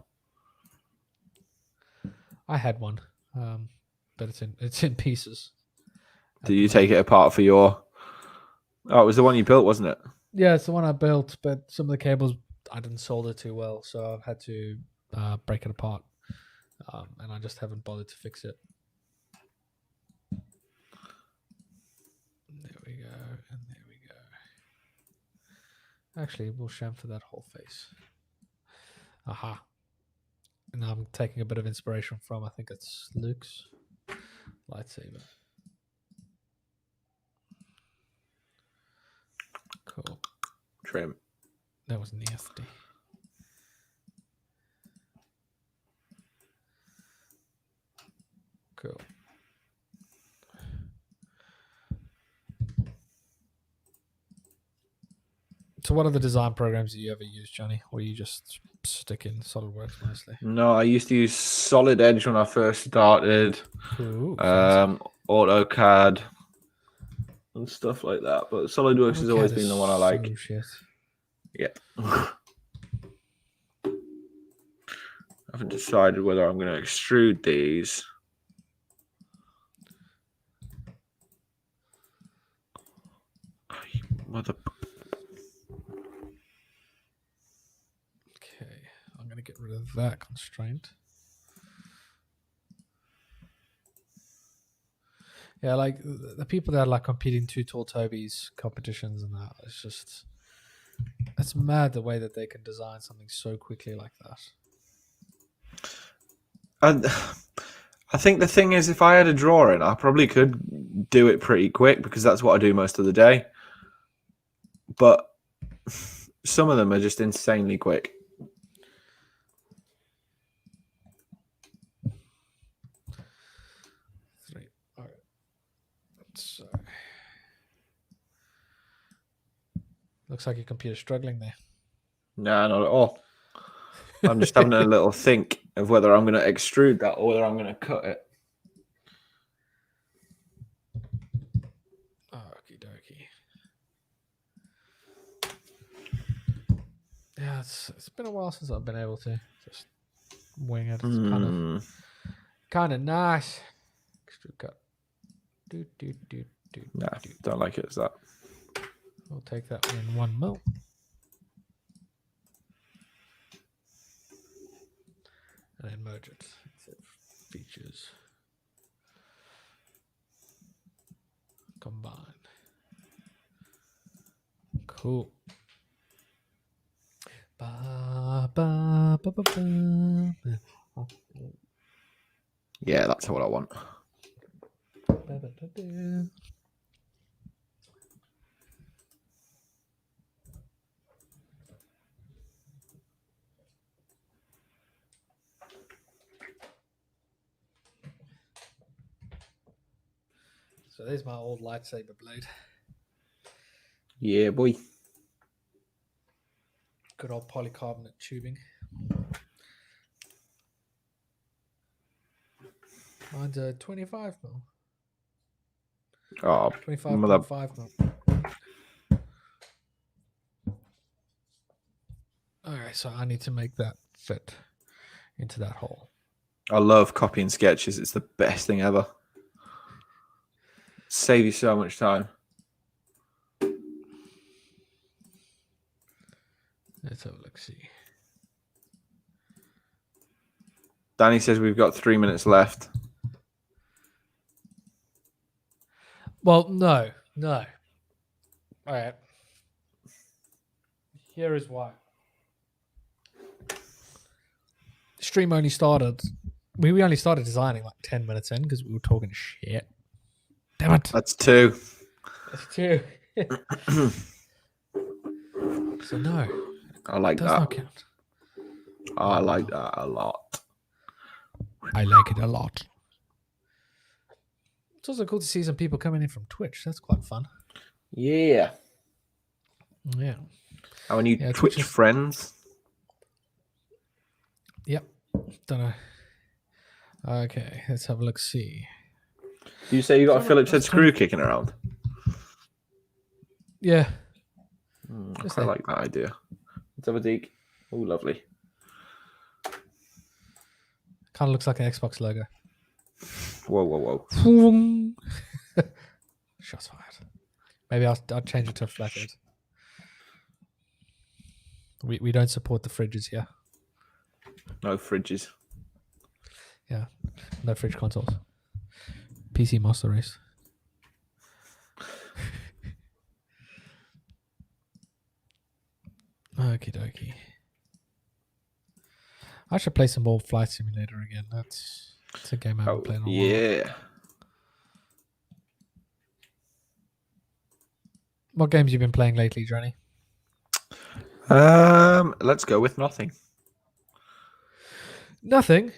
I had one, but it's in pieces. Did you take it apart for your? Oh, it was the one you built, wasn't it? Yeah, it's the one I built, but some of the cables I didn't solder too well, so I've had to break it apart, and I just haven't bothered to fix it. There we go, and there we go. Actually, we'll chamfer that whole face. Aha. And I'm taking a bit of inspiration from, I think it's Luke's lightsaber. Cool. Trim. That was nasty. Cool. So what are the design programs that you ever use, Jonny? Or you just stick in SolidWorks mostly? No, I used to use Solid Edge when I first started. Ooh, AutoCAD and stuff like that. But SolidWorks has always been the one I like. So shit. Yep. I haven't decided whether I'm going to extrude these. Mother. Okay, I'm going to get rid of that constraint. Yeah, like the people that are like competing Too Tall Toby's competitions and that, it's just, it's mad the way that they can design something so quickly like that. And I think the thing is, if I had a drawing, I probably could do it pretty quick because that's what I do most of the day. But some of them are just insanely quick. All right. So, looks like your computer's struggling there. No, not at all. I'm just having a little think of whether I'm going to extrude that or whether I'm going to cut it. Okie dokie. Yeah, it's been a while since I've been able to just wing it. It's kind of nice. Extrude cut. Nah, don't like it as that. We'll take that one in 1 mil. And then merge it. Features. Combine. Cool. Ba, ba, ba, ba, ba. Yeah, that's what I want. Ba, ba, ba, ba. So there's my old lightsaber blade. Yeah, boy. Good old polycarbonate tubing. Mine's a 25 mil. Oh, 25.5 mil. Okay, so I need to make that fit into that hole. I love copying sketches. It's the best thing ever. Save you so much time. Let's have a look. See. Danny says we've got 3 minutes left. Well, no. All right. Here is why. Stream only started. We only started designing like 10 minutes in because we were talking shit. Damn it. That's 2. That's 2. So no. I like Does that. not count. I like that a lot. I like it a lot. It's also cool to see some people coming in from Twitch. That's quite fun. Yeah. Yeah. Our new Twitch friends. Yep. Don't know. Okay, let's have a look. See. Do you say you got a Phillips head screw kicking around? Yeah. I quite like that idea. Let's have a dig. Oh, lovely. Kind of looks like an Xbox logo. Whoa. Shots fired. Maybe I'll change it to a flathead. We don't support the fridges here. No fridges. Yeah. No fridge consoles. PC Master Race. Okie dokie. I should play some more Flight Simulator again. It's a game I haven't played in a while. Yeah. What games you been playing lately, Jonny? Let's go with nothing. Nothing.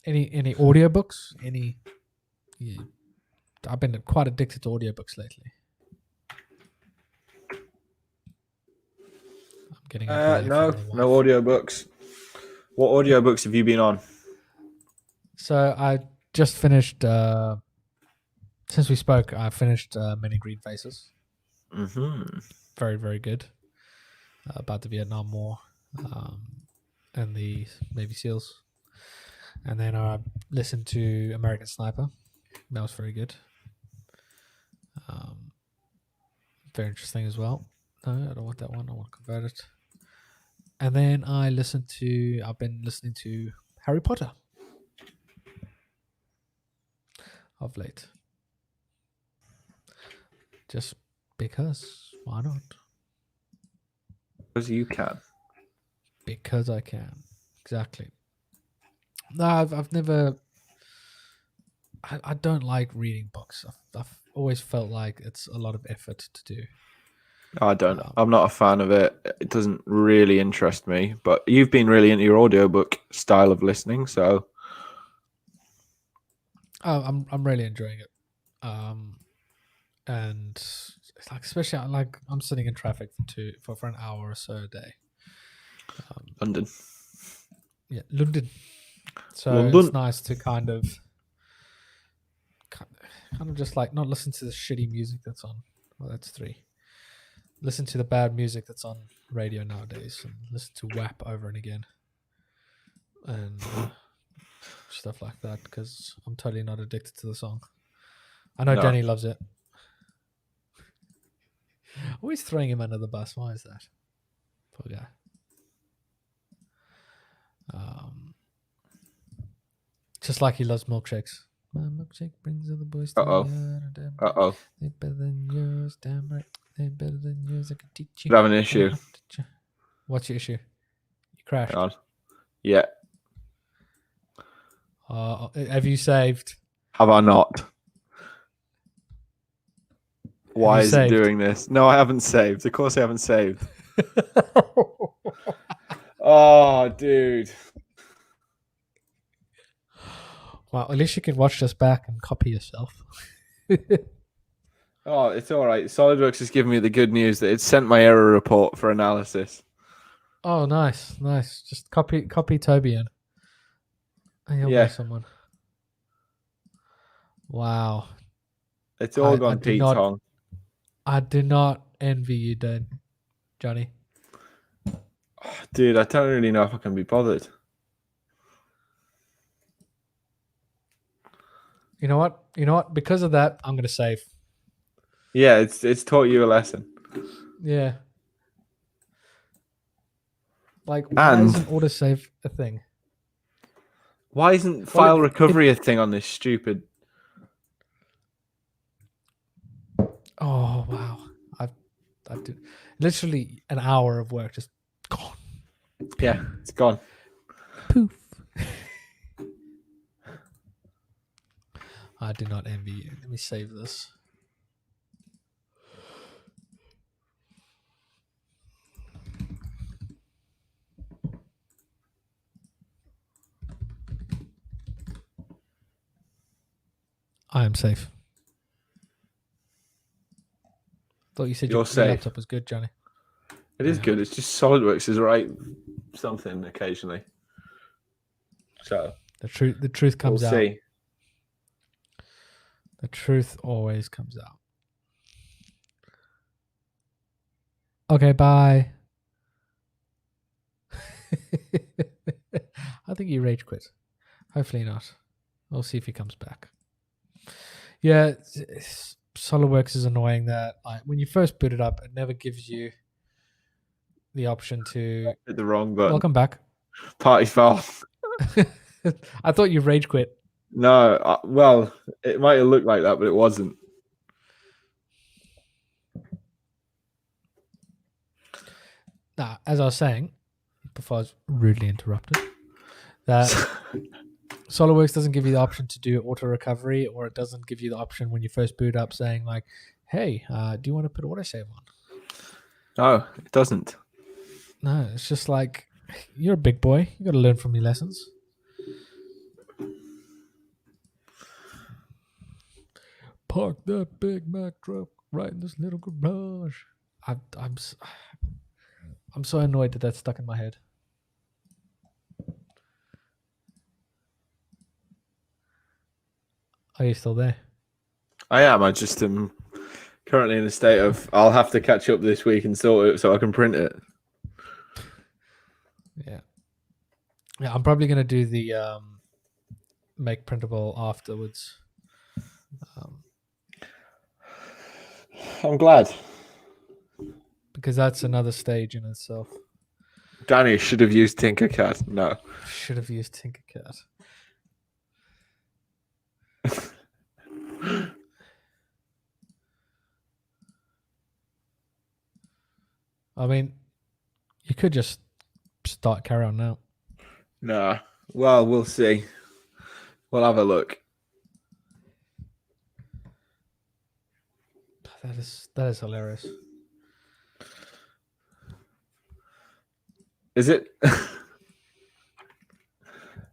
Any audiobooks? Yeah. I've been quite addicted to audiobooks lately. I'm getting no audiobooks. What audiobooks have you been on? So I just finished. Since we spoke, I finished Many Green Faces. Mm-hmm. Very, very good. About the Vietnam War and the Navy SEALs. And then I listened to American Sniper. That was very good. Very interesting as well. No, I don't want that one. I want to convert it. And then I've been listening to Harry Potter of late. Just because. Why not? Because you can. Because I can. Exactly. No, I've never. I don't like reading books. I've always felt like it's a lot of effort to do. I don't. I'm not a fan of it. It doesn't really interest me. But you've been really into your audiobook style of listening, so. I'm really enjoying it. And it's like, especially like I'm sitting in traffic for an hour or so a day. London. Yeah, London. So London. It's nice to kind of just like not listen to the shitty music that's on. Well, that's 3. Listen to the bad music that's on radio nowadays, and listen to WAP over and again, and stuff like that. Because I'm totally not addicted to the song. I know Jonny loves it. Always throwing him under the bus. Why is that? Poor guy. Just like he loves milkshakes. My milkshake brings other boys together. Uh-oh. They're better than yours, damn right. They're better than yours. I can teach you. You have an issue. What's your issue? You crashed. Hang on. Yeah. Have you saved? Have I not? Why is it doing this? No, I haven't saved. Of course I haven't saved. Oh, dude. Well, at least you can watch this back and copy yourself. Oh, it's all right. SolidWorks has given me the good news that it sent my error report for analysis. Oh, nice. Just copy Toby in. And he'll be someone. Wow. It's all gone Pete Tong. I do not envy you, Dan. Jonny? Dude, I don't really know if I can be bothered. You know what? You know what? Because of that, I'm gonna save. Yeah, it's taught you a lesson. Yeah. Like, why And isn't autosave a thing? why isn't Well, file recovery a thing on this stupid? Oh wow! I did literally an hour of work just gone. Yeah, it's gone. Poof. I do not envy you. Let me save this. I am safe. Thought you said You're your safe. laptop was good, Jonny. It is Yeah. good. It's just SolidWorks is right something occasionally. So The truth comes we'll out. see. The truth always comes out. Okay, bye. I think he rage quit. Hopefully not. We'll see if he comes back. Yeah, SolidWorks is annoying that like when you first boot it up, it never gives you the option to Hit the wrong button. welcome back. Party foul. I thought you rage quit. No, well, it might have looked like that, but it wasn't. Nah, as I was saying before I was rudely interrupted, that SolidWorks doesn't give you the option to do auto recovery, or it doesn't give you the option when you first boot up saying like, "Hey, do you want to put autosave on?" No, it doesn't. No, it's just like you're a big boy. You got to learn from your lessons. Park that Big Mac truck right in this little garage. I'm so annoyed that that's stuck in my head. Are you still there? I am. I just am currently in a state of I'll have to catch up this week and sort it so I can print it. Yeah. Yeah, I'm probably gonna do the make printable afterwards. I'm glad. Because that's another stage in itself. Danny should have used Tinkercad. No. Should have used Tinkercad. I mean, you could just carry on now. Nah. Well, we'll see. We'll have a look. That is hilarious. Is it?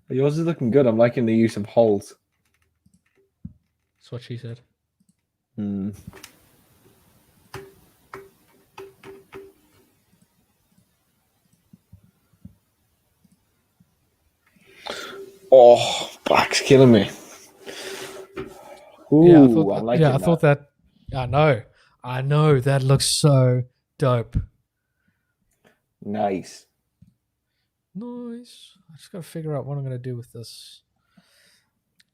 Yours is looking good. I'm liking the use of holes. That's what she said. Oh, black's killing me. Ooh, Yeah, I thought that. I know that looks so dope. Nice. Nice. I just got to figure out what I'm going to do with this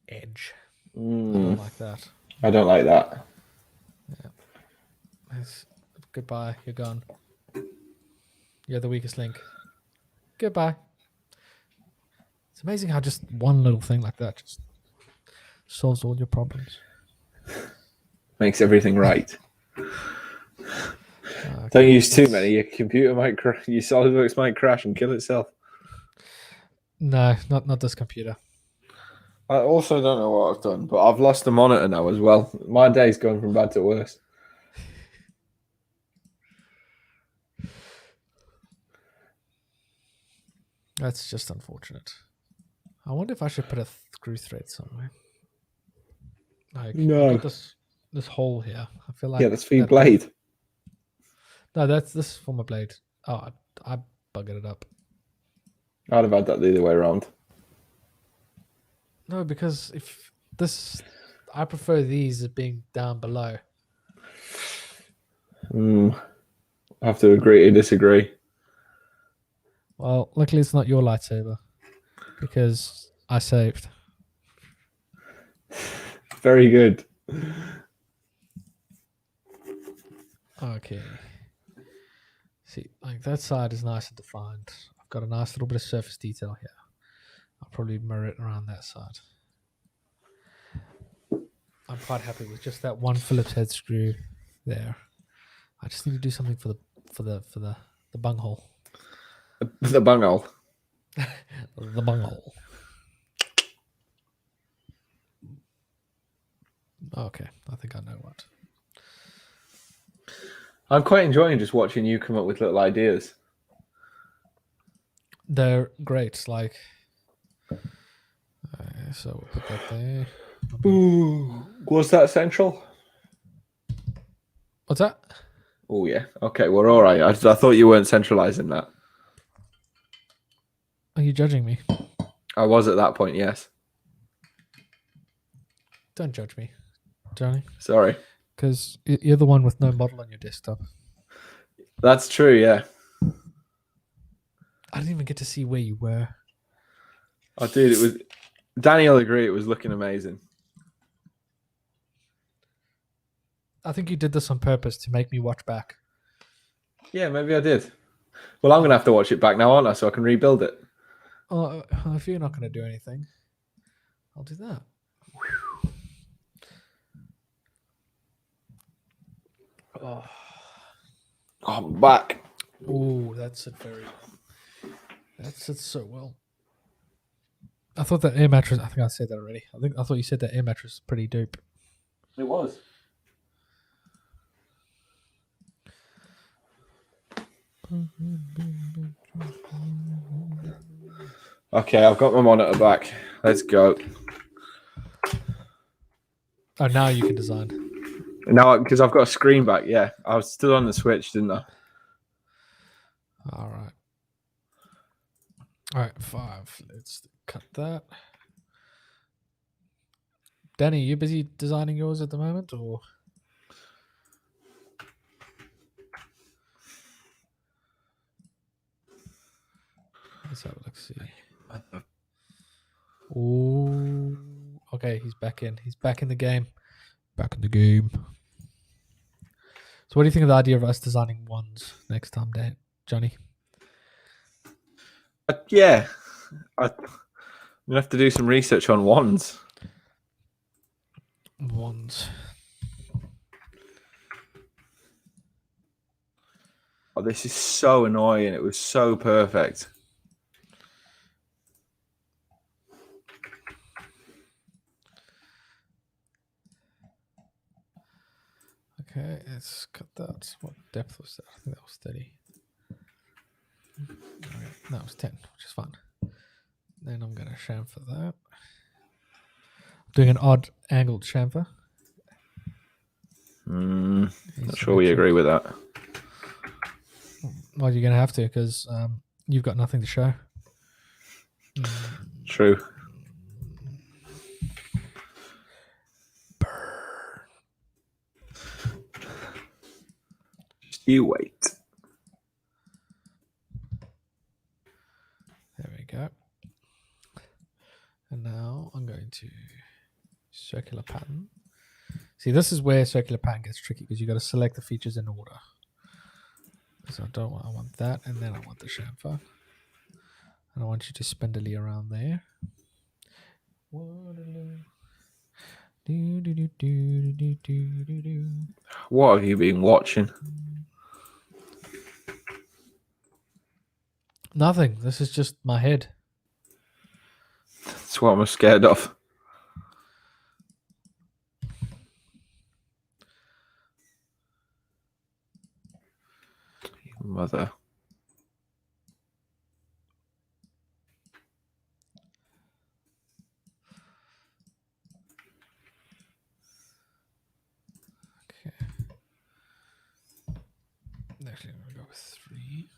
edge. I don't like that. I don't like that. Yeah. Goodbye. You're gone. You're the weakest link. Goodbye. It's amazing how just one little thing like that just solves all your problems. Makes everything right. Don't use too many. Your computer might crash. Your SolidWorks might crash and kill itself. No, not this computer. I also don't know what I've done, but I've lost the monitor now as well. My day's going from bad to worse. That's just unfortunate. I wonder if I should put a screw thread somewhere. Like, No. I've got this hole here. I feel like That's for your blade. No, this is for my blade. Oh, I buggered it up. I'd have had that the other way around. No, because I prefer these as being down below. I have to agree to disagree. Well, luckily it's not your lightsaber because I saved. Very good. Okay. See, like that side is nice and defined. I've got a nice little bit of surface detail here. I'll probably mirror it around that side. I'm quite happy with just that one Phillips head screw there. I just need to do something for the bunghole. The bunghole. The bunghole. Okay, I think I know what. I'm quite enjoying just watching you come up with little ideas. They're great. Like, so we'll put that there. Ooh, was that central? What's that? Oh yeah. Okay, we're all right. I thought you weren't centralizing that. Are you judging me? I was at that point. Yes. Don't judge me, Johnny. Sorry. Because you're the one with no model on your desktop. That's true. Yeah. I didn't even get to see where you were. Oh, dude, it was. Danny will agree. It was looking amazing. I think you did this on purpose to make me watch back. Yeah, maybe I did. Well, I'm gonna have to watch it back now, aren't I? So I can rebuild it. Oh, if you're not going to do anything, I'll do that. Oh, I'm back. oh, that's it very well. That's it so well. I thought that air mattress. I think I said that already. I thought you said that air mattress is pretty dope. It was. Okay, I've got my monitor back. Let's go. Oh, now you can design. Now, because I've got a screen back, yeah. I was still on the Switch, didn't I? All right. All right, 5. Let's cut that. Danny, you busy designing yours at the moment, or? Let's have a look. See. Oh, okay. He's back in. He's back in the game. Back in the game. So, what do you think of the idea of us designing wands next time, Dan? Johnny? Yeah. I'm going to have to do some research on wands. Wands. Oh, this is so annoying. It was so perfect. Okay, let's cut that. What depth was that? I think that was 30. Okay, that was 10, which is fine. Then I'm going to chamfer that. I'm doing an odd angled chamfer. Not sure we agree with that. Well, you're going to have to because you've got nothing to show. True. Burn. Just you wait. There we go. And now I'm going to circular pattern. See, this is where circular pattern gets tricky because you've got to select the features in order. So I want that, and then I want the chamfer. And I want you to spindly around there. What have you been watching? Nothing. This is just my head. That's what I'm scared of. Mother. Okay. Actually, I'm going to go with 3.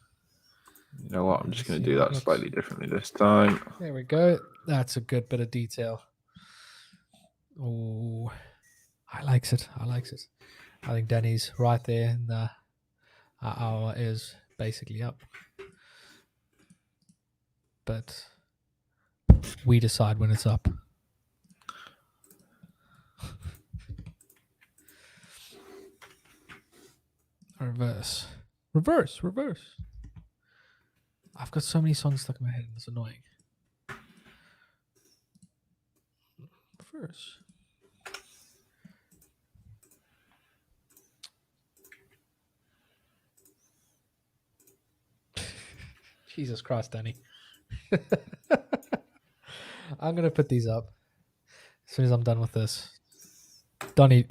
You know what? I'm just going to do that slightly differently this time. There we go. That's a good bit of detail. Oh, I likes it. I think Danny's right there in the our hour is basically up. But we decide when it's up. Reverse. I've got so many songs stuck in my head and it's annoying. Reverse. Jesus Christ, Danny. I'm going to put these up as soon as I'm done with this. Jonny,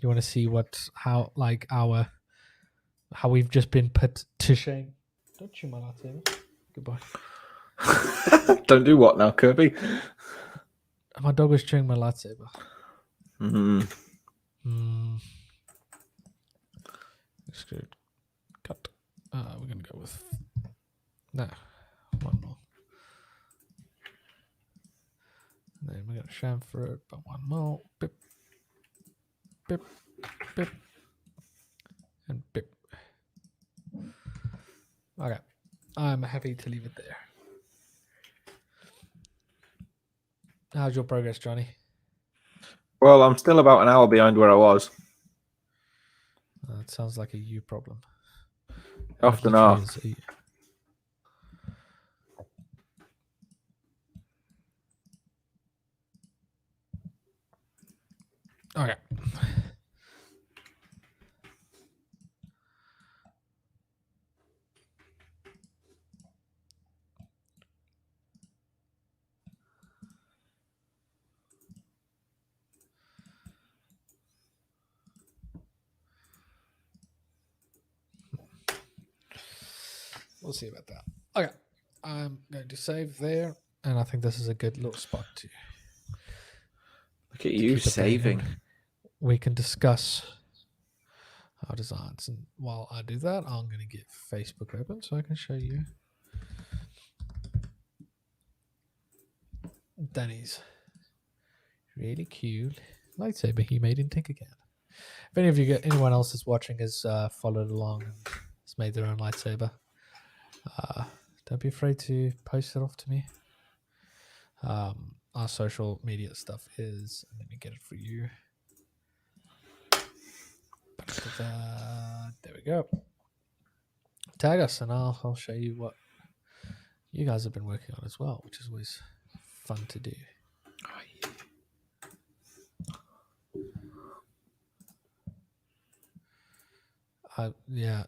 you want to see how we've just been put to shame? Don't chew my lightsaber. Goodbye. Don't do what now, Kirby? My dog was chewing my lightsaber. That's good. Cut. We're gonna go with one more. And then we're gonna chamfer it, but one more. Bip, bip, bip, and bip. Okay, I'm happy to leave it there. How's your progress, Jonny? Well, I'm still about an hour behind where I was. It sounds like a you problem. Often are. Okay. We'll see about that. Okay. I'm going to save there, and I think this is a good little spot to look at you saving. We can discuss our designs, and while I do that, I'm going to get Facebook open so I can show you Danny's really cute lightsaber he made in Tinkercad. If any of you, anyone else is watching, has followed along and has made their own lightsaber, don't be afraid to post it off to me. Our social media stuff is, let me get it for you. There we go. Tag us and I'll show you what you guys have been working on as well, which is always fun to do. Yeah,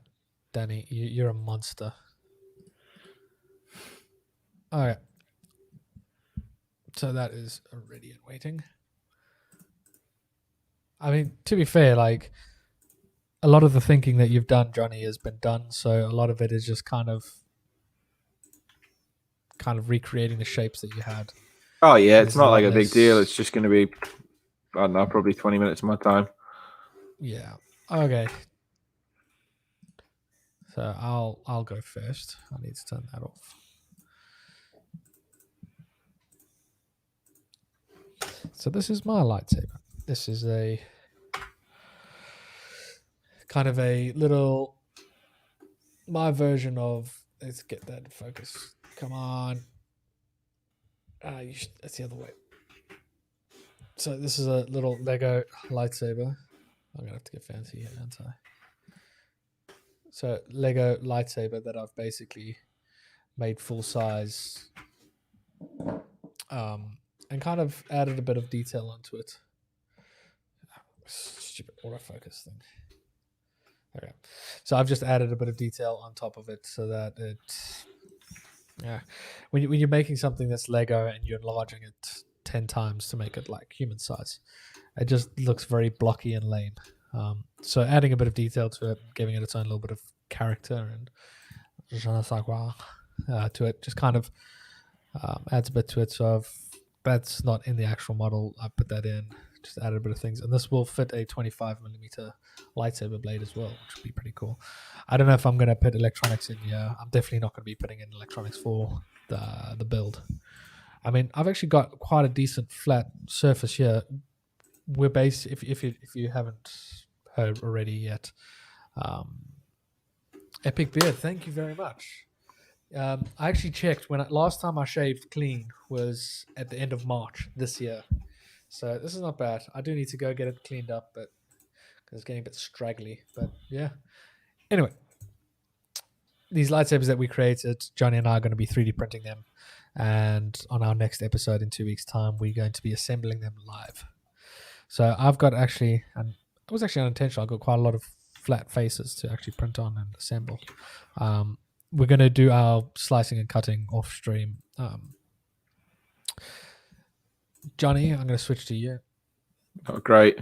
Danny, you're a monster. All right. So that is ready and waiting. I mean, to be fair, like, a lot of the thinking that you've done, Jonny, has been done. So a lot of it is just kind of recreating the shapes that you had. Oh yeah, it's not like a big deal. It's just going to be, I don't know, probably 20 minutes of my time. Yeah. Okay. So I'll go first. I need to turn that off. So this is my lightsaber. This is a kind of a little, my version of, let's get that in focus. Come on. That's the other way. So this is a little Lego lightsaber. I'm going to have to get fancy here, aren't I? So Lego lightsaber that I've basically made full size, and kind of added a bit of detail onto it. Stupid autofocus thing. Okay, so I've just added a bit of detail on top of it so that it, when you're making something that's Lego and you're enlarging it 10 times to make it like human size, it just looks very blocky and lame. So adding a bit of detail to it, giving it its own little bit of character and je ne sais quoi to it, just kind of adds a bit to it. So that's not in the actual model. I put that in, just added a bit of things. And this will fit a 25mm lightsaber blade as well, which would be pretty cool. I don't know if I'm going to put electronics in here. I'm definitely not going to be putting in electronics for the build. I mean, I've actually got quite a decent flat surface here. We're based, if you haven't heard already yet, Epic beard, thank you very much. I actually checked last time I shaved clean was at the end of March this year, so this is not bad. I do need to go get it cleaned up, but it's getting a bit straggly. But yeah. Anyway, these lightsabers that we created, Jonny and I are going to be 3D printing them, and on our next episode in 2 weeks' time, we're going to be assembling them live. So I've got actually, and it was actually unintentional, I've got quite a lot of flat faces to actually print on and assemble. We're going to do our slicing and cutting off stream. Jonny, I'm going to switch to you. Oh, great.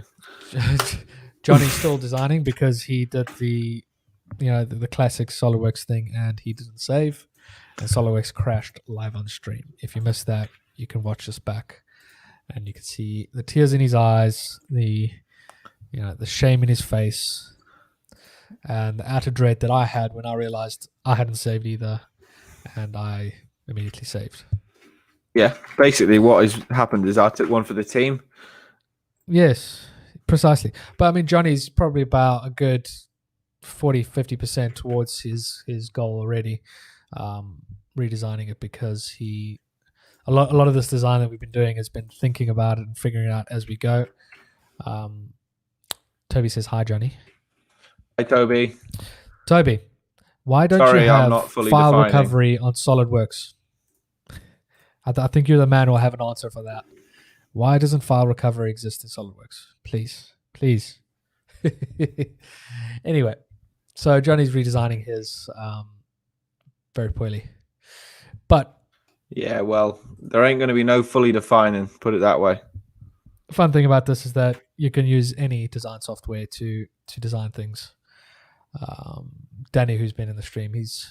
Jonny's still designing because he did the classic SolidWorks thing and he didn't save, and SolidWorks crashed live on stream. If you missed that, you can watch this back and you can see the tears in his eyes, the shame in his face, and the utter dread that I had when I realized I hadn't saved either, and I immediately saved. Yeah, basically what has happened is I took one for the team. Yes, precisely. But I mean, Jonny's probably about a good 40-50% towards his goal already, redesigning it, because a lot of this design that we've been doing has been thinking about it and figuring it out as we go. Toby says hi, Jonny. Hi, Toby. Toby, why don't you have file recovery on SolidWorks? I think you're the man who will have an answer for that. Why doesn't file recovery exist in SolidWorks? Please. Anyway, so Jonny's redesigning his very poorly. But yeah, well, there ain't going to be no fully defining, put it that way. The fun thing about this is that you can use any design software to design things. Danny, who's been in the stream, he's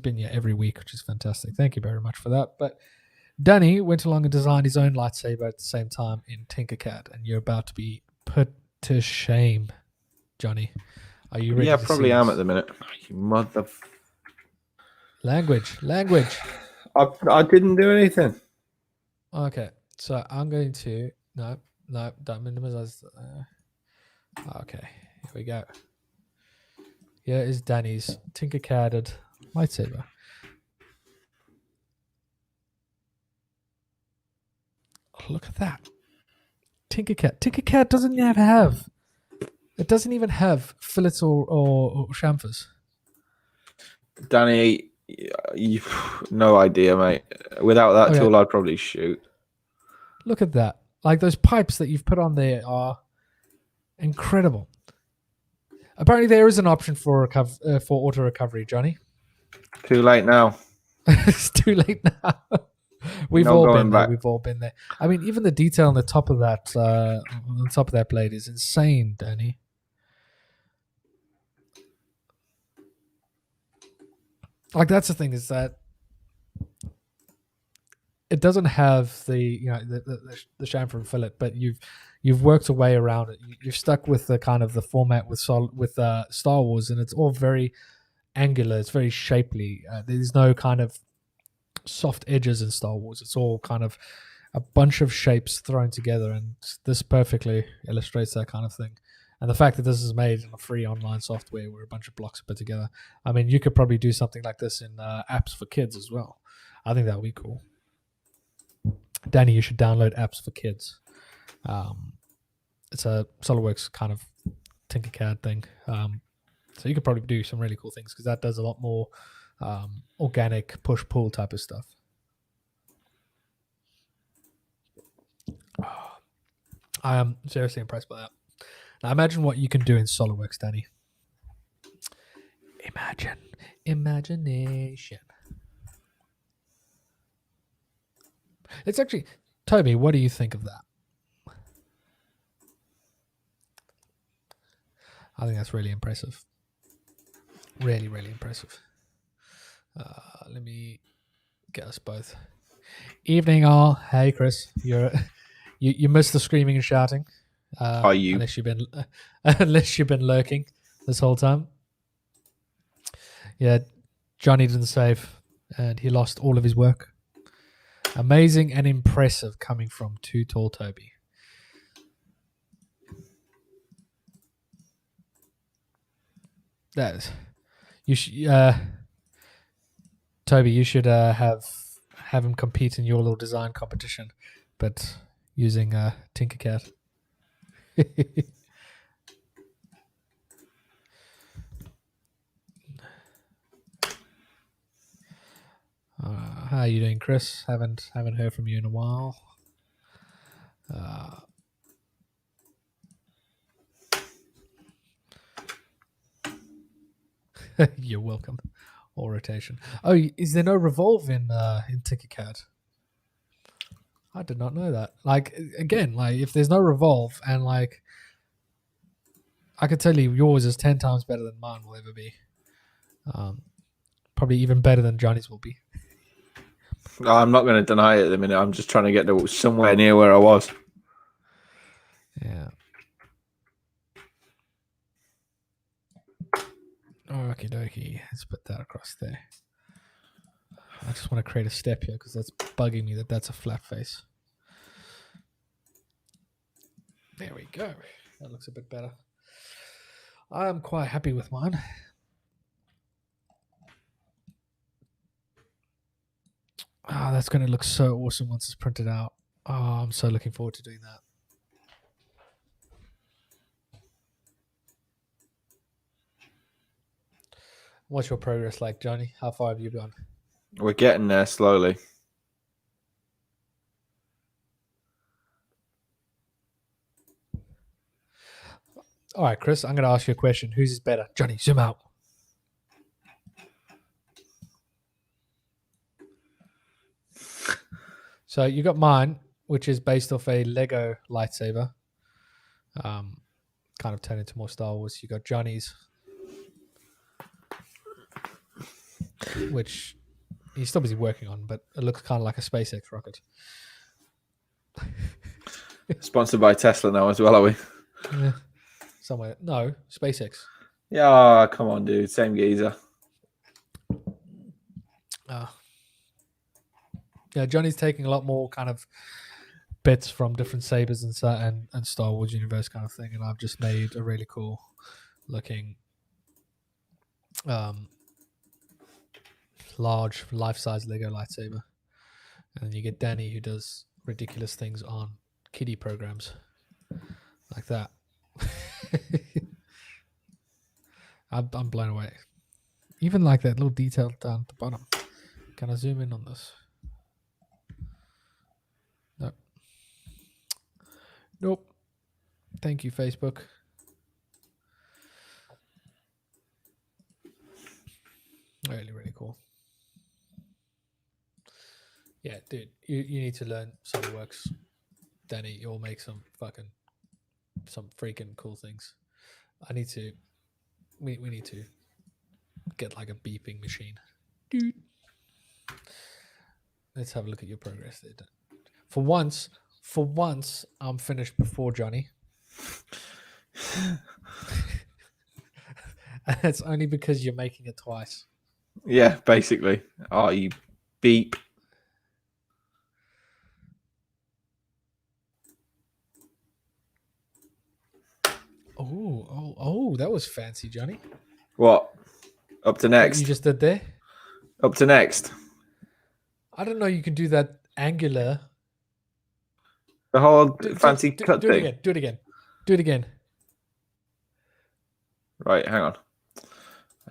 been here every week, which is fantastic. Thank you very much for that. But Danny went along and designed his own lightsaber at the same time in Tinkercad, and you're about to be put to shame, Jonny. Are you ready? Yeah, I probably am at the minute. You mother. Language. I didn't do anything. Okay, so I'm going to no, don't minimize. Okay, here we go. Here is Danny's Tinkercad lightsaber. Look at that. Tinkercad doesn't even have. It doesn't even have fillets or chamfers. Danny, you no idea, mate. Without that tool, I'd probably shoot. Look at that. Like, those pipes that you've put on there are incredible. Apparently, there is an option for auto recovery, Jonny. Too late now. It's too late now. We've all been there. We've all been there. I mean, even the detail on the top of that blade is insane, Danny. Like, that's the thing, is that it doesn't have the chamfer and fillet, but you've worked a way around it. You've stuck with the kind of the format with Star Wars, and it's all very angular. It's very shapely. There's no kind of soft edges in Star Wars. It's all kind of a bunch of shapes thrown together, and this perfectly illustrates that kind of thing. And the fact that this is made in a free online software where a bunch of blocks are put together, I mean, you could probably do something like this in apps for kids as well. I think that would be cool. Danny, you should download apps for kids. It's a SolidWorks kind of Tinkercad thing. So you could probably do some really cool things, because that does a lot more organic push-pull type of stuff. I am seriously impressed by that. Now imagine what you can do in SolidWorks, Danny. Imagination. It's actually, Toby, what do you think of that? I think that's really impressive. Really, really impressive. Let me get us both. Evening, all. Hey, Chris. You missed the screaming and shouting. Are you? Unless you've been lurking this whole time. Yeah, Jonny didn't save, and he lost all of his work. Amazing and impressive coming from Too Tall Toby. That you should, Toby. You should have him compete in your little design competition, but using Tinkercad. How are you doing, Chris? Haven't heard from you in a while. You're welcome. Or rotation. Oh, is there no revolve in Tinkercad? I did not know that. Like again, like if there's no revolve and like I could tell you yours is 10 times better than mine will ever be. Probably even better than Johnny's will be. I'm not going to deny it at the minute. I'm just trying to get to somewhere near where I was. Yeah. Okie dokie. Let's put that across there. I just want to create a step here because that's bugging me that's a flat face. There we go. That looks a bit better. I'm quite happy with mine. Oh, that's going to look so awesome once it's printed out. Oh, I'm so looking forward to doing that. What's your progress like, Johnny? How far have you gone? We're getting there slowly. All right, Chris, I'm going to ask you a question. Whose is better? Johnny, zoom out. So you got mine, which is based off a Lego lightsaber. Kind of turned into more Star Wars. You got Johnny's, which he's still busy working on, but it looks kind of like a SpaceX rocket. Sponsored by Tesla now as well, are we? Yeah. Somewhere. No, SpaceX. Yeah, come on, dude. Same geezer. Yeah, Johnny's taking a lot more kind of bits from different sabers and Star Wars universe kind of thing, and I've just made a really cool looking large life-size Lego lightsaber. And then you get Danny, who does ridiculous things on kiddie programs like that. I'm blown away. Even like that little detail down at the bottom. Can I zoom in on this? Nope. Nope. Thank you, Facebook. Really, really cool. Yeah, dude, you need to learn SolidWorks. Danny, you'll make some freaking cool things. We need to get like a beeping machine. Dude. Let's have a look at your progress there. For once, I'm finished before Johnny. And it's only because you're making it twice. Yeah, basically. Oh, you beep. Oh, that was fancy, Johnny. What? Up to next. What you just did there? Up to next. I don't know you can do that angular. The whole fancy cut thing. Do it again. Right, hang on.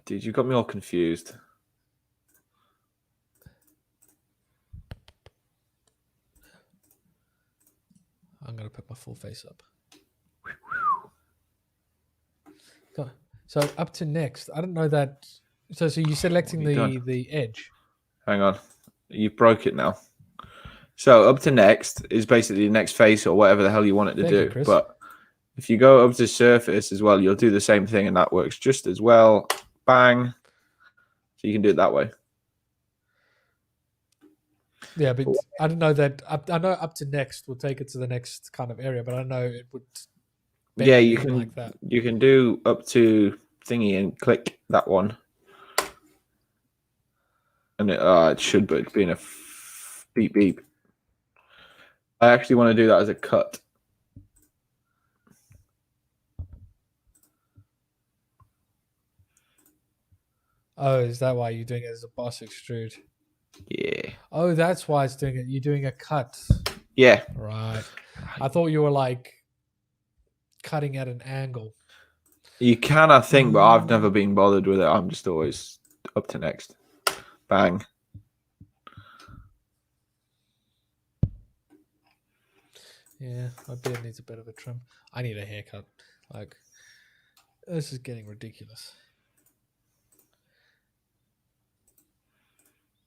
Dude, you got me all confused. I'm going to put my full face up. So up to next. I don't know that. So you're selecting the edge. Hang on. You broke it now. So up to next is basically the next face or whatever the hell you want it to do. But if you go up to surface as well, you'll do the same thing and that works just as well. Bang. So you can do it that way. Yeah, but I don't know that. I know up to next will take it to the next kind of area, but I know it would. Yeah, you can like that. You can do up to thingy and click that one, and it should, but it's been a beep beep. I actually want to do that as a cut. Oh, is that why you're doing it as a boss extrude? Yeah. Oh, that's why it's doing it. You're doing a cut. Yeah. Right. I thought you were like cutting at an angle. You can, I think, but I've never been bothered with it. I'm just always up to next. Bang. Yeah, my beard needs a bit of a trim. I need a haircut. Like, this is getting ridiculous.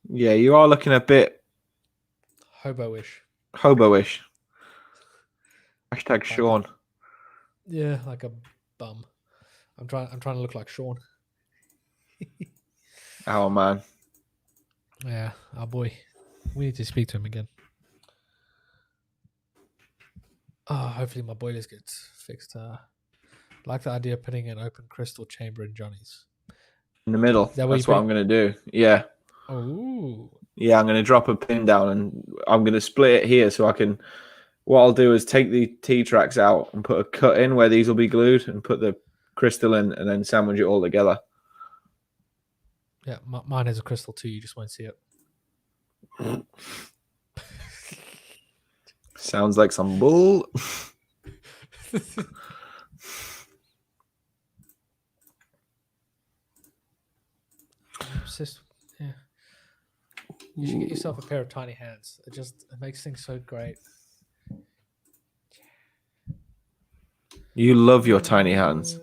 Yeah, you are looking a bit Hobo-ish. hobo-ish. Hashtag Sean. Yeah, like a bum. I'm trying to look like Sean. Oh man. Yeah, our boy. We need to speak to him again. Oh, hopefully my boilers get fixed. Like the idea of putting an open crystal chamber in Jonny's. In the middle. That's what I'm gonna do. Yeah. Oh. Yeah, I'm gonna drop a pin down and I'm gonna split it here so I can. What I'll do is take the T-tracks out and put a cut in where these will be glued and put the crystal in and then sandwich it all together. Yeah, mine has a crystal too. You just won't see it. Sounds like some bull. Yeah. You should get yourself a pair of tiny hands. It makes things so great. You love your tiny hands.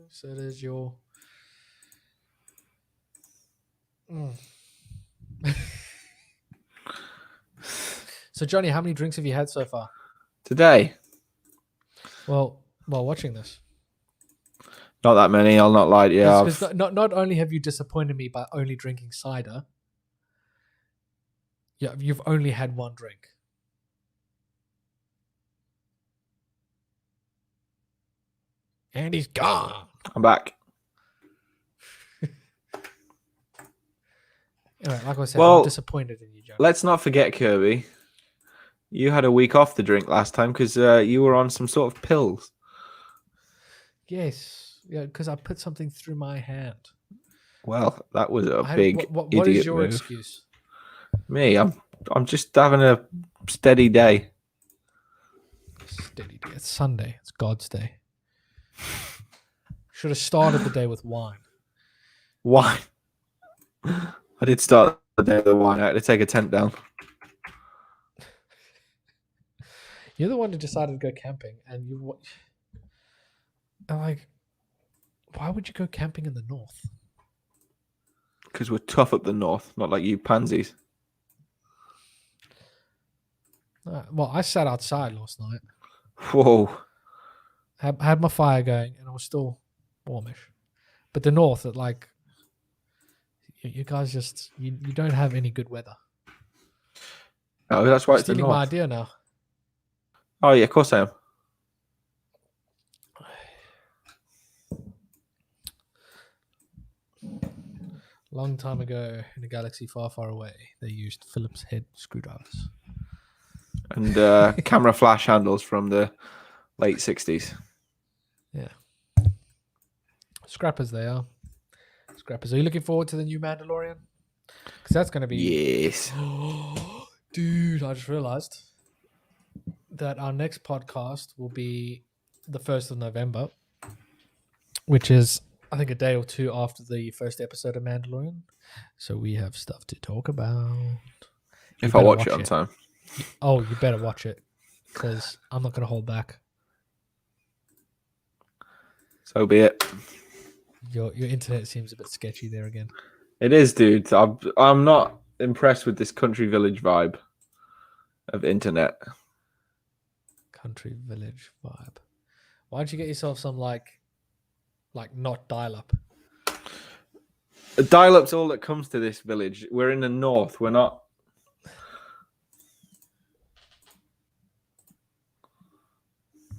So there's your. So Jonny, how many drinks have you had so far? Today? Well, while watching this. Not that many, I'll not lie to you. Because not only have you disappointed me by only drinking cider, you've only had one drink. And he's gone. I'm back. Anyway, like I said, I'm disappointed in you, Jonny. Let's not forget, Kirby. You had a week off the drink last time because you were on some sort of pills. Yes, yeah, because I put something through my hand. Well, that was a big What is your excuse? Me, I'm just having a steady day. Steady day. It's Sunday. It's God's day. Should have started the day with wine. Wine. I did start the day with wine. I had to take a tent down. You're the one who decided to go camping, and I'm like, why would you go camping in the north? Because we're tough up the north, not like you pansies. Well, I sat outside last night. Whoa. Had my fire going, and it was still warmish. But the north, you guys just you don't have any good weather. Oh, that's why it's the stealing north. My idea now. Oh yeah, of course I am. Long time ago, in a galaxy far, far away, they used Phillips head screwdrivers and camera flash handles from the late 60s. Yeah, scrappers they are. Scrappers. Are you looking forward to the new Mandalorian? Because that's going to be. Yes. Dude, I just realized that our next podcast will be the 1st of November, which is, I think, a day or two after the first episode of Mandalorian. So we have stuff to talk about. If I watch it on time. Oh, you better watch it, because I'm not going to hold back. So be it. Your internet seems a bit sketchy there again. It is, dude. I'm not impressed with this country village vibe of internet. Country village vibe. Why don't you get yourself some like not dial-up? Dial-up's all that comes to this village. We're in the north. We're not.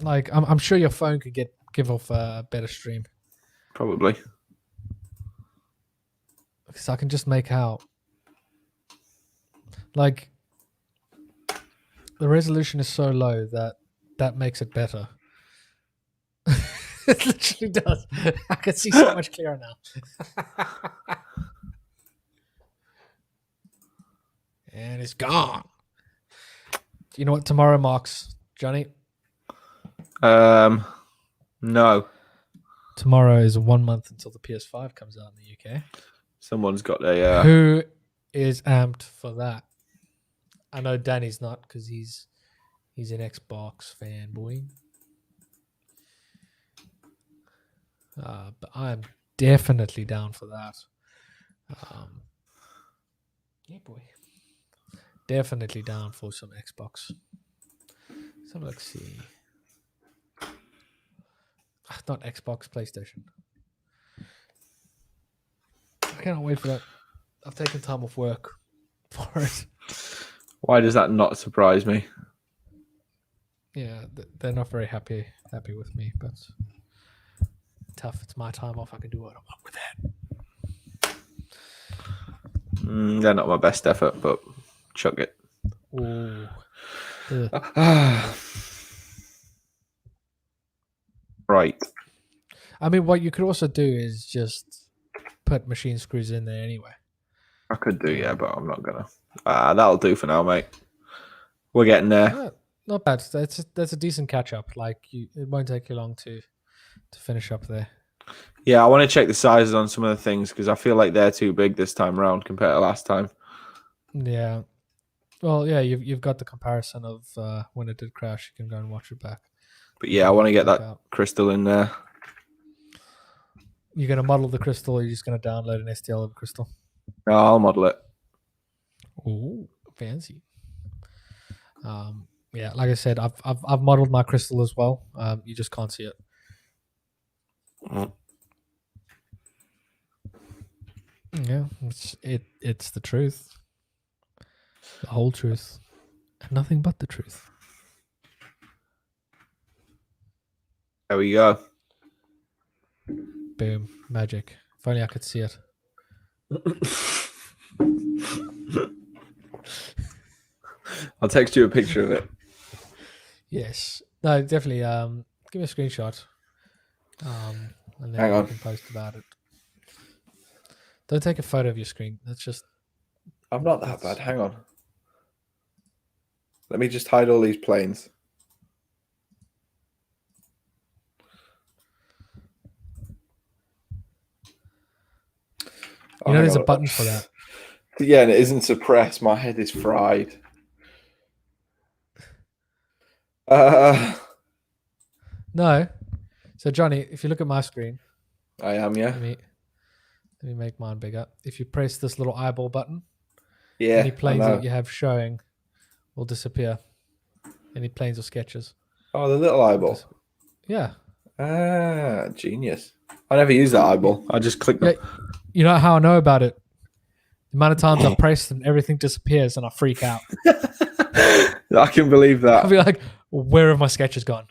Like, I'm sure your phone could give off a better stream. Probably. Because I can just make out. Like, the resolution is so low that makes it better. It literally does. I can see so much clearer now. And it's gone. You know what tomorrow marks, Johnny? No. Tomorrow is 1 month until the PS5 comes out in the UK. Someone's got a. Who is amped for that? I know Danny's not because he's an Xbox fanboy. But I'm definitely down for that. Yeah, boy. Definitely down for some Xbox. So let's see. Not Xbox, PlayStation. I cannot wait for that. I've taken time off work for it. Why does that not surprise me? Yeah, they're not very happy with me, but tough. It's my time off. I can do what I want with that. They're not my best effort, but chuck it. Ooh. Right. I mean, what you could also do is just put machine screws in there anyway. I could do, yeah, but I'm not gonna. That'll do for now, mate. We're getting there. Not bad. That's a decent catch up. Like it won't take you long to finish up there. Yeah, I want to check the sizes on some of the things because I feel like they're too big this time around compared to last time. Yeah. Well, yeah, you've got the comparison of when it did crash. You can go and watch it back. But yeah, I want to get that crystal in there. You're going to model the crystal or you're just going to download an STL of the crystal? No, I'll model it. Ooh, fancy. Yeah, like I said, I've modeled my crystal as well. You just can't see it. Yeah, it's the truth. The whole truth. And nothing but the truth. There we go. Boom. Magic. If only I could see it. I'll text you a picture of it. Yes. No, definitely. Give me a screenshot. And then Hang on. you can post about it. Don't take a photo of your screen. That's just... I'm not that bad. Hang on. Let me just hide all these planes. You know there's a button for that. Yeah, and it isn't suppressed. My head is fried. No. So, Johnny, if you look at my screen... I am, yeah. Let me make mine bigger. If you press this little eyeball button, yeah, any planes that you have showing will disappear. Any planes or sketches. Oh, the little eyeball. Yeah. Ah, genius. I never use that eyeball. I just click them. Yeah, you know how I know about it? The amount of times I've pressed and everything disappears and I freak out. I can believe that. I'll be like, where have my sketches gone?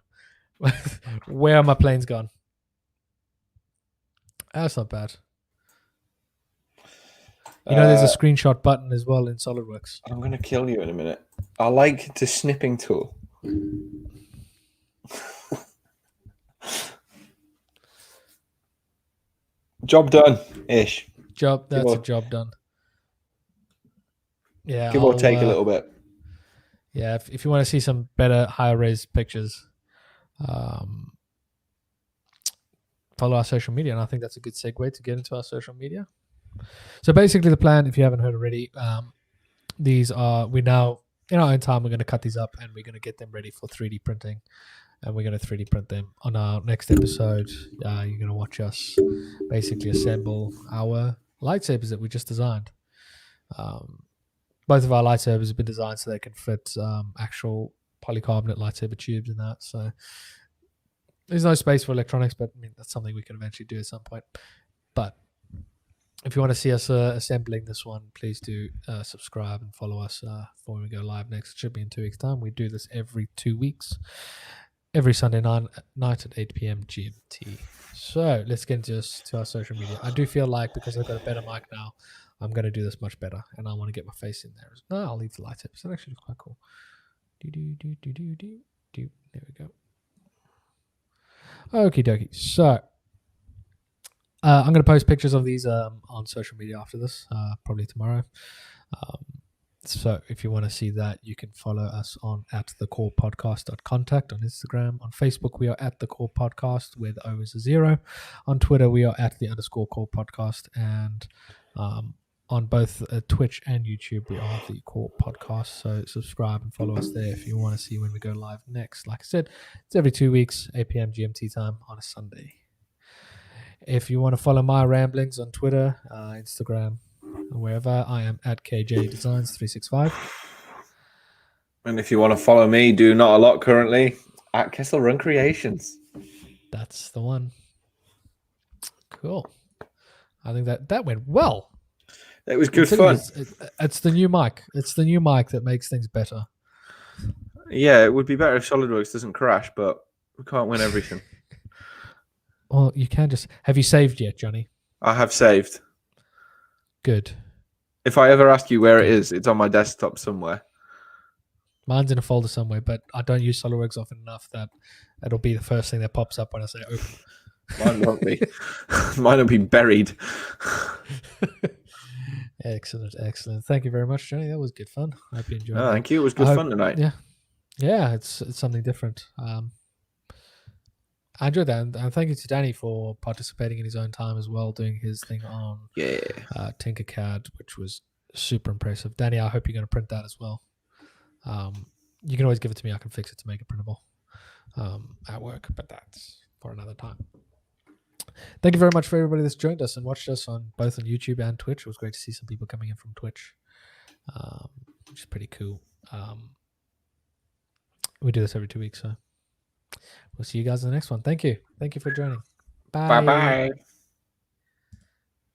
Where are my planes gone? That's not bad. You know, there's a screenshot button as well in SolidWorks. I'm going to kill you in a minute. I like the snipping tool. Job done, ish. That's a job done. Yeah. Give or take a little bit. Yeah, if you want to see some better, higher res pictures, follow our social media, and I think that's a good segue to get into our social media. So basically, the plan, if you haven't heard already, we now in our own time we're going to cut these up and we're going to get them ready for 3D printing, and we're going to 3D print them. On our next episode, you're going to watch us basically assemble our lightsabers that we just designed. Both of our lightsabers have been designed so they can fit actual polycarbonate lightsaber tubes and that. So there's no space for electronics, but I mean that's something we can eventually do at some point. But if you want to see us assembling this one, please do subscribe and follow us for when we go live next. It should be in 2 weeks' time. We do this every 2 weeks, every Sunday night at 8 p.m. GMT. So let's get into our social media. I do feel like because I've got a better mic now, I'm going to do this much better, and I want to get my face in there. No, I'll leave the lightsabers. That actually looks quite cool. There we go. Okie dokie. So I'm going to post pictures of these on social media after this, probably tomorrow. So if you want to see that, you can follow us on at thecorepodcast.contact on Instagram. On Facebook, we are at the Core Podcast, where the O is a 0. On Twitter, we are at the _Core Podcast. And on both Twitch and YouTube, we are the Core Podcast. So subscribe and follow us there if you want to see when we go live next. Like I said, it's every 2 weeks, 8 p.m. GMT time on a Sunday. If you want to follow my ramblings on Twitter, Instagram, wherever, I am at KJ Designs 365. And if you want to follow me, do not a lot currently at Kessel Run Creations. That's the one. Cool. I think that went well. It was good fun. It's the new mic. It's the new mic that makes things better. Yeah, it would be better if SolidWorks doesn't crash, but we can't win everything. Well, you can just... Have you saved yet, Jonny? I have saved. Good. If I ever ask you where it is, it's on my desktop somewhere. Mine's in a folder somewhere, but I don't use SolidWorks often enough that it'll be the first thing that pops up when I say open. Mine won't be. Mine will be buried. Excellent. Thank you very much, Jonny. That was good fun. I hope you enjoyed it. Thank you. It was good fun tonight. Yeah, it's something different. I enjoyed that, and thank you to Danny for participating in his own time as well, doing his thing on Tinkercad, which was super impressive. Danny, I hope you're going to print that as well. You can always give it to me. I can fix it to make it printable at work, but that's for another time. Thank you very much for everybody that's joined us and watched us on both on YouTube and Twitch. It was great to see some people coming in from Twitch, which is pretty cool. We do this every 2 weeks, so we'll see you guys in the next one. Thank you for joining. Bye. Bye.